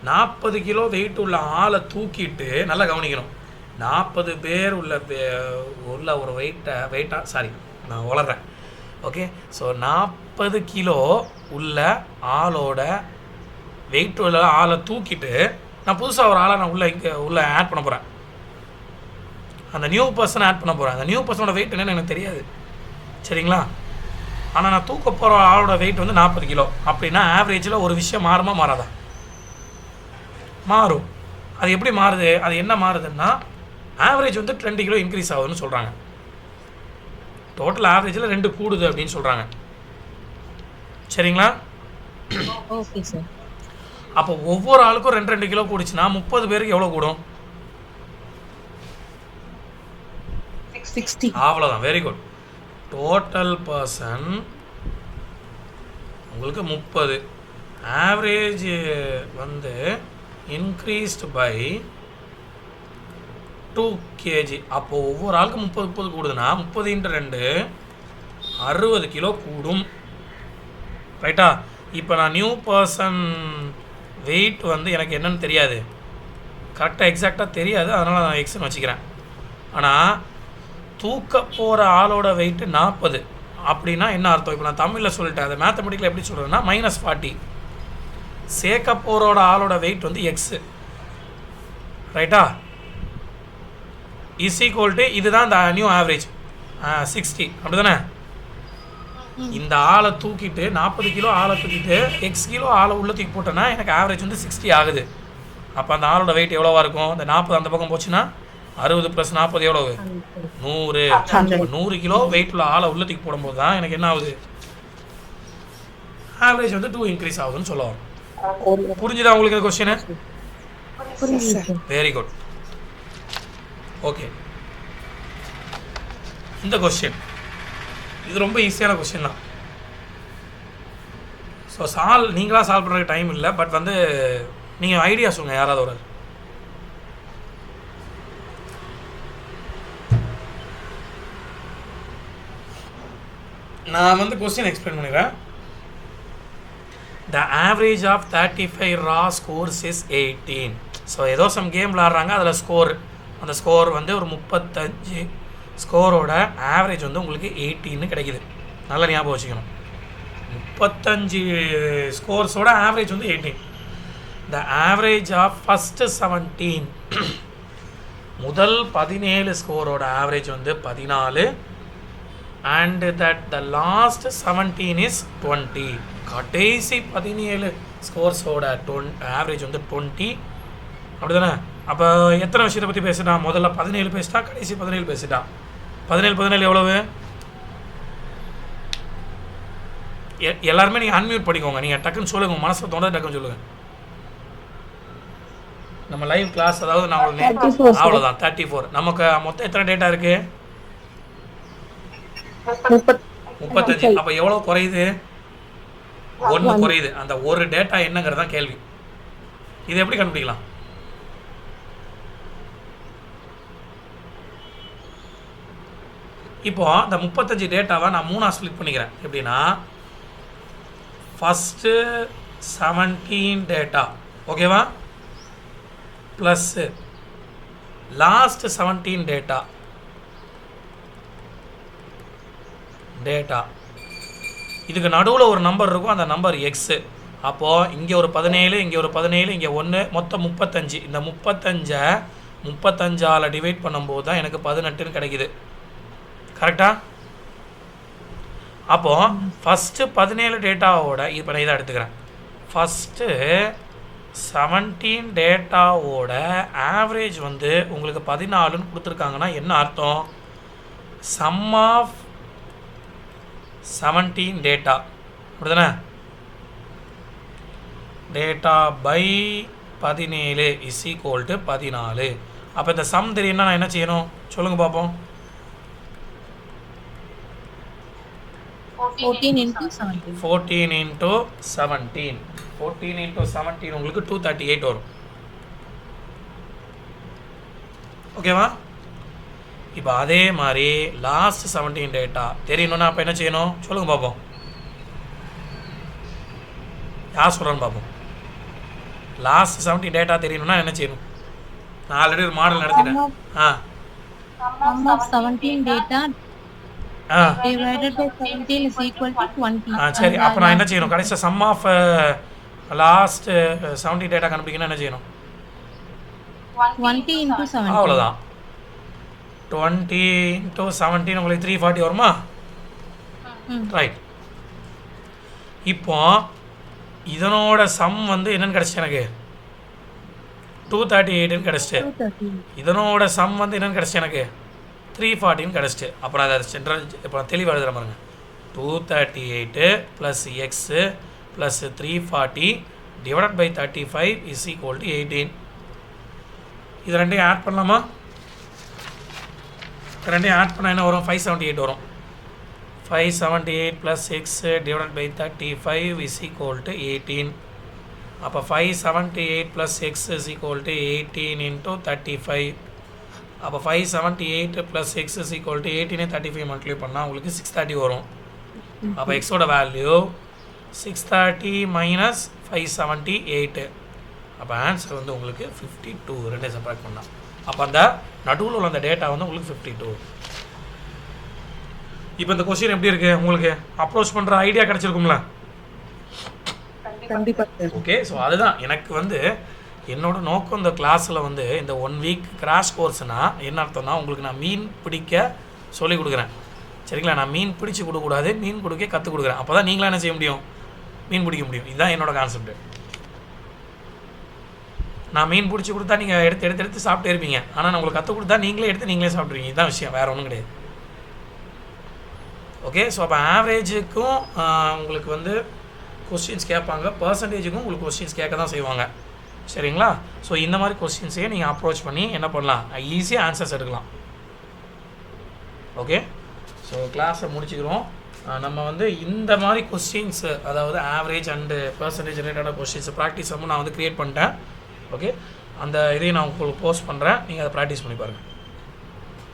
40 கிலோ வெயிட் உள்ள ஆளை தூக்கிட்டு, நல்லா கவனிக்கணும், 40 பேர் உள்ள ஒரு வெயிட்டாக சாரி நான் வளர்கிறேன். ஓகே, ஸோ 40 கிலோ உள்ள ஆளோட வெயிட் உள்ள ஆளை தூக்கிட்டு நான் புதுசாக ஒரு ஆளை நான் உள்ள ஆட் பண்ண போகிறேன். அந்த நியூ பர்சன் ஆட் பண்ண போகிறேன். அந்த நியூ பர்சனோட வெயிட் என்னன்னு எனக்கு தெரியாது. சரிங்களா? ஆனால் நான் தூக்க போகிற ஆளோட வெயிட் வந்து 40 கிலோ. அப்படின்னா ஆவரேஜில் ஒரு விஷயம் மாறுமா மாறாதா? மாறும். அது எப்படி மாறுது? அது என்ன மாறுதுன்னா, ஆவரேஜ் வந்து 2 கிலோ இன்க்ரீஸ் ஆகுதுன்னு சொல்கிறாங்க. டோட்டல் ஆவரேஜில் 2 கூடுது அப்படின்னு சொல்கிறாங்க. சரிங்களா? Okay sir. அப்போ ஒவ்வொரு ஆளுக்கும் 2 கிலோ கூடுச்சுன்னா 30 பேருக்கு எவ்வளோ கூடும்? 60. அவ்வளோதான். Very good. டோட்டல் பர்சன் உங்களுக்கு 30, ஆவரேஜ் வந்து இன்க்ரீஸ்டு பை 2 kg. அப்போது ஒவ்வொரு ஆளுக்கு 30 கூடுதுன்னா 30 × 2 60 கிலோ கூடும். ரைட்டா? இப்போ நான் நியூ பர்சன் வெயிட் வந்து எனக்கு என்னன்னு தெரியாது, கரெக்டாக எக்ஸாக்டாக தெரியாது, அதனால் நான் எக்ஸ்ன்னு வச்சுக்கிறேன். ஆனால் தூக்க போகிற ஆளோட வெயிட்டு 40. அப்படின்னா என்ன அர்த்தம்? இப்போ நான் தமிழில் சொல்லிட்டேன், அதை மேத்தமெட்டிக்கில் எப்படி சொல்கிறேன்னா -40. சேர்க்க போகிறோட ஆளோட வெயிட் வந்து எக்ஸு. ரைட்டா? இஸ் ஈக்குவல் டு இதுதான் இந்த நியூ ஆவரேஜ் 60. அப்படி தானே? இந்த ஆளை தூக்கிட்டு 40 கிலோ ஆளை தூக்கிட்டு எக்ஸ் கிலோ ஆளை உள்ளே தூக்கி போட்டேன்னா எனக்கு ஆவரேஜ் வந்து 60 ஆகுது. அப்போ அந்த ஆளோட வெயிட் எவ்வளோவா இருக்கும்? இந்த 40 அந்த பக்கம் போச்சுன்னா 60 + 40 எவ்வளவு? 100. 100 கிலோ வெயிட் உள்ள ஆளை உள்ள தூக்கி போடும்போது தான் எனக்கு என்ன ஆகுது? ஆவரேஜ் வந்து 2 இன்க்ரீஸ் ஆகுதுன்னு சொல்ல வரும். புரிஞ்சுதா உங்களுக்கு இந்த கொஸ்டின்? Very good. ஓகே, இந்த கொஸ்டின் இது ரொம்ப ஈஸியான கொஸ்டின் தான். ஸோ நீங்களாக சால்வ் பண்ணுறதுக்கு டைம் இல்லை, பட் வந்து நீங்கள் ஐடியா சொல்லுங்கள் யாராவது ஒரு. நான் வந்து கொஸ்டின் எக்ஸ்பிளைன் பண்ணிடுறேன். The average of 35 raw scores is 18. So ஏதோ சம் கேம் விளாட்றாங்க, அதில் ஸ்கோர், அந்த ஸ்கோர் வந்து ஒரு 35 ஸ்கோரோட ஆவரேஜ் வந்து உங்களுக்கு 18 கிடைக்குது. நல்லா ஞாபகம் வச்சுக்கணும். 35 ஸ்கோர்ஸோட ஆவரேஜ் வந்து 18. த ஆவரேஜ் ஆஃப் ஃபஸ்ட்டு 17 முதல் 17 ஸ்கோரோட ஆவரேஜ் வந்து 14. and that the last 17 is 20. கடைசி 17 ஸ்கோர்ஸோட ஆவரேஜ் வந்து 20. அப்படி தானே? அப்போ எத்தனை விஷயத்தை பற்றி பேசிட்டான்? முதல்ல 17 பேசிட்டா, கடைசி 17 பேசிட்டான். 17 எவ்வளவு? எல்லாருமே நீங்கள் அன்மியூட் பண்ணிக்கோங்க. நீங்கள் டக்குன்னு சொல்லுங்கள், மனசில் தோணுது டக்குன்னு சொல்லுங்கள். நம்ம லைவ் கிளாஸ் அதாவது நான் அவ்வளோதான் 34. நமக்கு மொத்தம் எத்தனை டேட்டா இருக்குது? 35. அப்போ எவ்வளோ குறையுது? 1 குறையுது. அந்த ஒரு டேட்டா என்னங்கிறது தான் கேள்வி. இது எப்படி கண்டுபிடிக்கலாம்? இப்போ இந்த 35 டேட்டாவை நான் 3ஆக ஸ்ப்ளிட் பண்ணிக்கிறேன். எப்படின்னா ஃபஸ்ட்டு 17 டேட்டா ஓகேவா, ப்ளஸ்ஸு லாஸ்ட் 17 டேட்டா இதுக்கு நடுவில் ஒரு நம்பர் இருக்கும், அந்த நம்பர் எக்ஸு. அப்போது இங்கே ஒரு 17, இங்கே ஒரு 17, இங்கே 1, மொத்தம் 35. இந்த 35ஆல் டிவைட் பண்ணும்போது தான் எனக்கு 18ன்னு கிடைக்குது. கரெக்டா? அப்போது ஃபஸ்ட்டு 17 டேட்டாவோட இப்போ நான் இதை எடுத்துக்கிறேன். ஃபஸ்ட்டு 17 டேட்டாவோட ஆவரேஜ் வந்து உங்களுக்கு 14ன்னு கொடுத்துருக்காங்கன்னா என்ன அர்த்தம்? சம் ஆஃப் 17 டேட்டா அப்படிதானே, data by 17 is equal to 14. அப்போ இந்த சம் தெரியும்னா நான் என்ன செய்யணும் சொல்லுங்கள் பார்ப்போம். 14 into 17. 14 into 17. 14 into 17 உங்களுக்கு 238 வரும். ஓகேவா? இப்போ அதே மாதிரி லாஸ்ட் 17 டேட்டா தெரியணும்னா அப்போ என்ன செய்யணும் சொல்லுங்கள் பார்ப்போம். யார் சொல்கிறேன்னு பார்ப்போம். லாஸ்ட் 17 டேட்டா தெரியணும்னா என்ன செய்யணும்? நான் ஆல்ரெடி ஒரு model நடத்திட்டேன். Sum of 17 data divided by 17 is equal to 20. சரி, அப்போ நான் என்ன செய்யணும்? கடைசியாக சம் ஆஃப் லாஸ்ட் 17 டேட்டா கண்டுபிடிக்கணும் என்ன செய்யணும்? 20 into 17. அவ்வளோதான். 20 into 17 உங்களுக்கு 340 வருமா? ரைட். இப்போ இதனோட சம் வந்து என்னன்னு கிடச்சிச்சு எனக்கு? 238ன்னு கிடச்சிட்டு. இதனோட சம் வந்து என்னன்னு கிடச்சிச்சு எனக்கு? 340ன்னு கிடச்சிட்டு. அப்புறம் அதை சென்ட்ரல் இப்போ தெளிவாக எழுதுகிற பாருங்க. 238 plus x plus 340 divide by 35 is equal to 18. இது ரெண்டையும் ஆட் பண்ணலாமா? ரெண்டையும் ஆட் பண்ணால் என்ன வரும்? 578 வரும். 578 plus x divide by 35 is equal to 18. அப்போ 578 plus x is equal to 18 into 35. அப்போ 578 plus x is equal to 18 35 multiply பண்ணால் உங்களுக்கு 630 வரும். அப்போ எக்ஸோட வேல்யூ 630 மைனஸ் 578. அப்போ ஆன்சர் வந்து உங்களுக்கு 52. ரெண்டே செப்பரேட் பண்ணால் அப்போ அந்த நடுவில் உள்ள அந்த டேட்டா வந்து உங்களுக்கு 52. இப்போ இந்த கொஸ்டின் எப்படி இருக்குது? உங்களுக்கு அப்ரோச் பண்ணுற ஐடியா கிடச்சிருக்கும்ல? கண்டிப்பாக. ஓகே, ஸோ அதுதான் எனக்கு வந்து என்னோட நோக்கம் இந்த கிளாஸில் வந்து இந்த 1 வீக் கிராஷ் கோர்ஸ்னால் என்ன அர்த்தம்னா உங்களுக்கு நான் மீன் பிடிக்க சொல்லிக் கொடுக்குறேன். சரிங்களா? நான் மீன் பிடிச்சி கொடுக்கக்கூடாது, மீன் பிடிக்க கற்றுக் கொடுக்குறேன். அப்போ தான் நீங்களாம் என்ன செய்ய முடியும்? மீன் பிடிக்க முடியும். இதுதான் என்னோட கான்செப்ட். நான் மீன் பிடிச்சி கொடுத்தா நீங்கள் எடுத்து சாப்பிட்டே இருப்பீங்க. ஆனால் நான் உங்களுக்கு கற்றுக் கொடுத்தா நீங்களே எடுத்து நீங்களே சாப்பிட்ருவீங்க. இதுதான் விஷயம், வேறு ஒன்றும் கிடையாது. ஓகே, ஸோ அப்போ ஆவரேஜுக்கும் உங்களுக்கு வந்து கொஸ்டின்ஸ் கேட்பாங்க, பர்சன்டேஜுக்கும் உங்களுக்கு கொஸ்டின்ஸ் கேட்க தான் செய்வாங்க. சரிங்களா? ஸோ இந்த மாதிரி கொஸ்டின்ஸையே நீங்கள் அப்ரோச் பண்ணி என்ன பண்ணலாம்? ஈஸியாக ஆன்சர்ஸ் எடுக்கலாம். ஓகே, ஸோ கிளாஸை முடிச்சுக்கிறோம். நம்ம வந்து இந்த மாதிரி கொஸ்டின்ஸ், அதாவது ஆவரேஜ் அண்டு பர்சன்டேஜ் ரிலேட்டடான கொஸ்டின்ஸ் ப்ராக்டிஸ் நான் வந்து க்ரியேட் பண்ணிட்டேன். ஓகே, அந்த இதையும் நான் உங்களுக்கு போஸ்ட் பண்ணுறேன், நீங்கள் அதை ப்ராக்டிஸ் பண்ணி பாருங்கள்.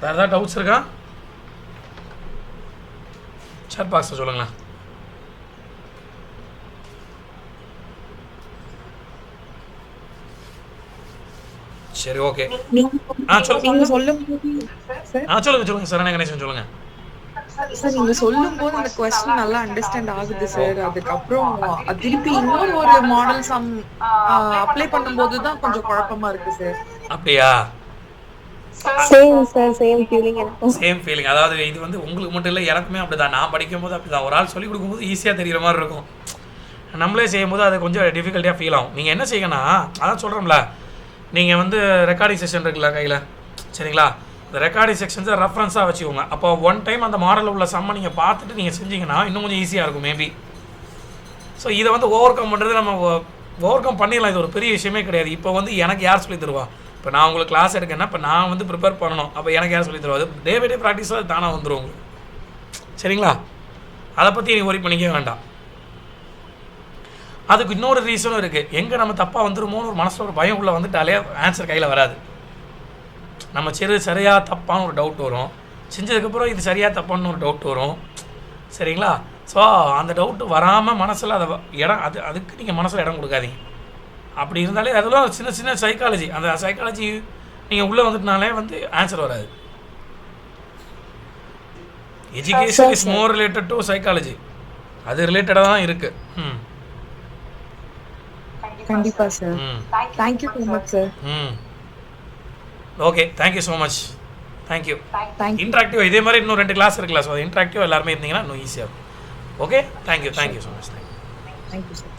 வேறு ஏதாவது டவுட்ஸ் இருக்கா? சாட் பாக்ஸில் சொல்லுங்களேன். சரி, ஓகே. நீங்க சொல்லும்போது சொல்லுங்க சரண கணேசன் சொல்லுங்க. சார் நீங்க சொல்லும்போது அந்த கொஸ்டின் நல்லா அண்டர்ஸ்டாண்ட் ஆகுது சார். அதுக்கப்புறம் திருப்பி இன்னொரு ஒரு மாடல் சம் அப்ளை பண்ணும்போது தான் கொஞ்சம் குழப்பமா இருக்கு சார். அப்படியா? Same feeling. அதாவது இது வந்து உங்களுக்கு மட்டும் இல்லை, எனக்குமே அப்படிதான். நான் படிக்கும்போது அப்படிதான். ஒரு ஆள் சொல்லிக் கொடுக்கும்போது ஈஸியாக தெரிகிற மாதிரி இருக்கும், நம்மளே செய்யும்போது அது கொஞ்சம் டிஃபிகல்ட்டியாக ஃபீல் ஆகும். நீங்கள் என்ன செய்யணும்னா, அதான் சொல்கிறோம்ல, நீங்கள் வந்து ரெக்கார்டிங் செக்ஷன் இருக்குல்ல கையில், சரிங்களா? இந்த ரெக்கார்டிங் செக்ஷன்ஸை ரெஃபரன்ஸாக வச்சுக்கோங்க. அப்போ ஒன் டைம் அந்த மாடலில் உள்ள சம்மை நீங்கள் பார்த்துட்டு நீங்கள் செஞ்சீங்கன்னா இன்னும் கொஞ்சம் ஈஸியாக இருக்கும் மேபி. ஸோ இதை வந்து ஓவர் கம் பண்ணுறது நம்ம ஓவர் கம் பண்ணிடலாம். இது ஒரு பெரிய விஷயமே கிடையாது. இப்போ வந்து எனக்கு யார் சொல்லி தருவா? இப்போ நான் உங்களுக்கு கிளாஸ் எடுக்கேன்னா இப்போ நான் வந்து ப்ரிப்பேர் பண்ணணும். அப்போ எனக்கு யார் சொல்லி தருவா? அது டே பை டே ப்ராக்டிஸில் அது தானாக வந்துடும் உங்களுக்கு. சரிங்களா? அதை பற்றி நீ ஒரி பண்ணிக்க வேண்டாம். அதுக்கு இன்னொரு ரீசனும் இருக்குது. எங்கே நம்ம தப்பாக வந்துருமோன்னு ஒரு மனசில் ஒரு பயம் உள்ளே வந்துட்டாலே ஆன்சர் கையில் வராது. நம்ம சரியாக தப்பான்னு ஒரு டவுட் வரும். செஞ்சதுக்கப்புறம் இது சரியாக தப்பான்னு ஒரு டவுட் வரும். சரிங்களா? ஸோ அந்த டவுட்டு வராமல் மனசில் அதை இடம் அதுக்கு நீங்கள் மனசில் இடம் கொடுக்காதீங்க. அப்படி இருந்தாலே அதெல்லாம் சின்ன சின்ன சைக்காலஜி. அந்த சைக்காலஜி நீங்கள் உள்ளே வந்துட்டனாலே வந்து ஆன்சர் வராது. Education is more related to psychology. அது ரிலேட்டடாக தான் இருக்குது. கண்டிப்பா sir. Thank you so much sir. Okay, thank you so much. Thank you. Interactive இதே மாதிரி இன்னும் 2 கிளாஸ் இருக்குல்ல. ஸோ இன்ட்ராக்டிவ் எல்லாருமே இருந்தீங்கன்னா இன்னும் ஈஸியாக இருக்கும். Okay, thank you so much. Thank you sir.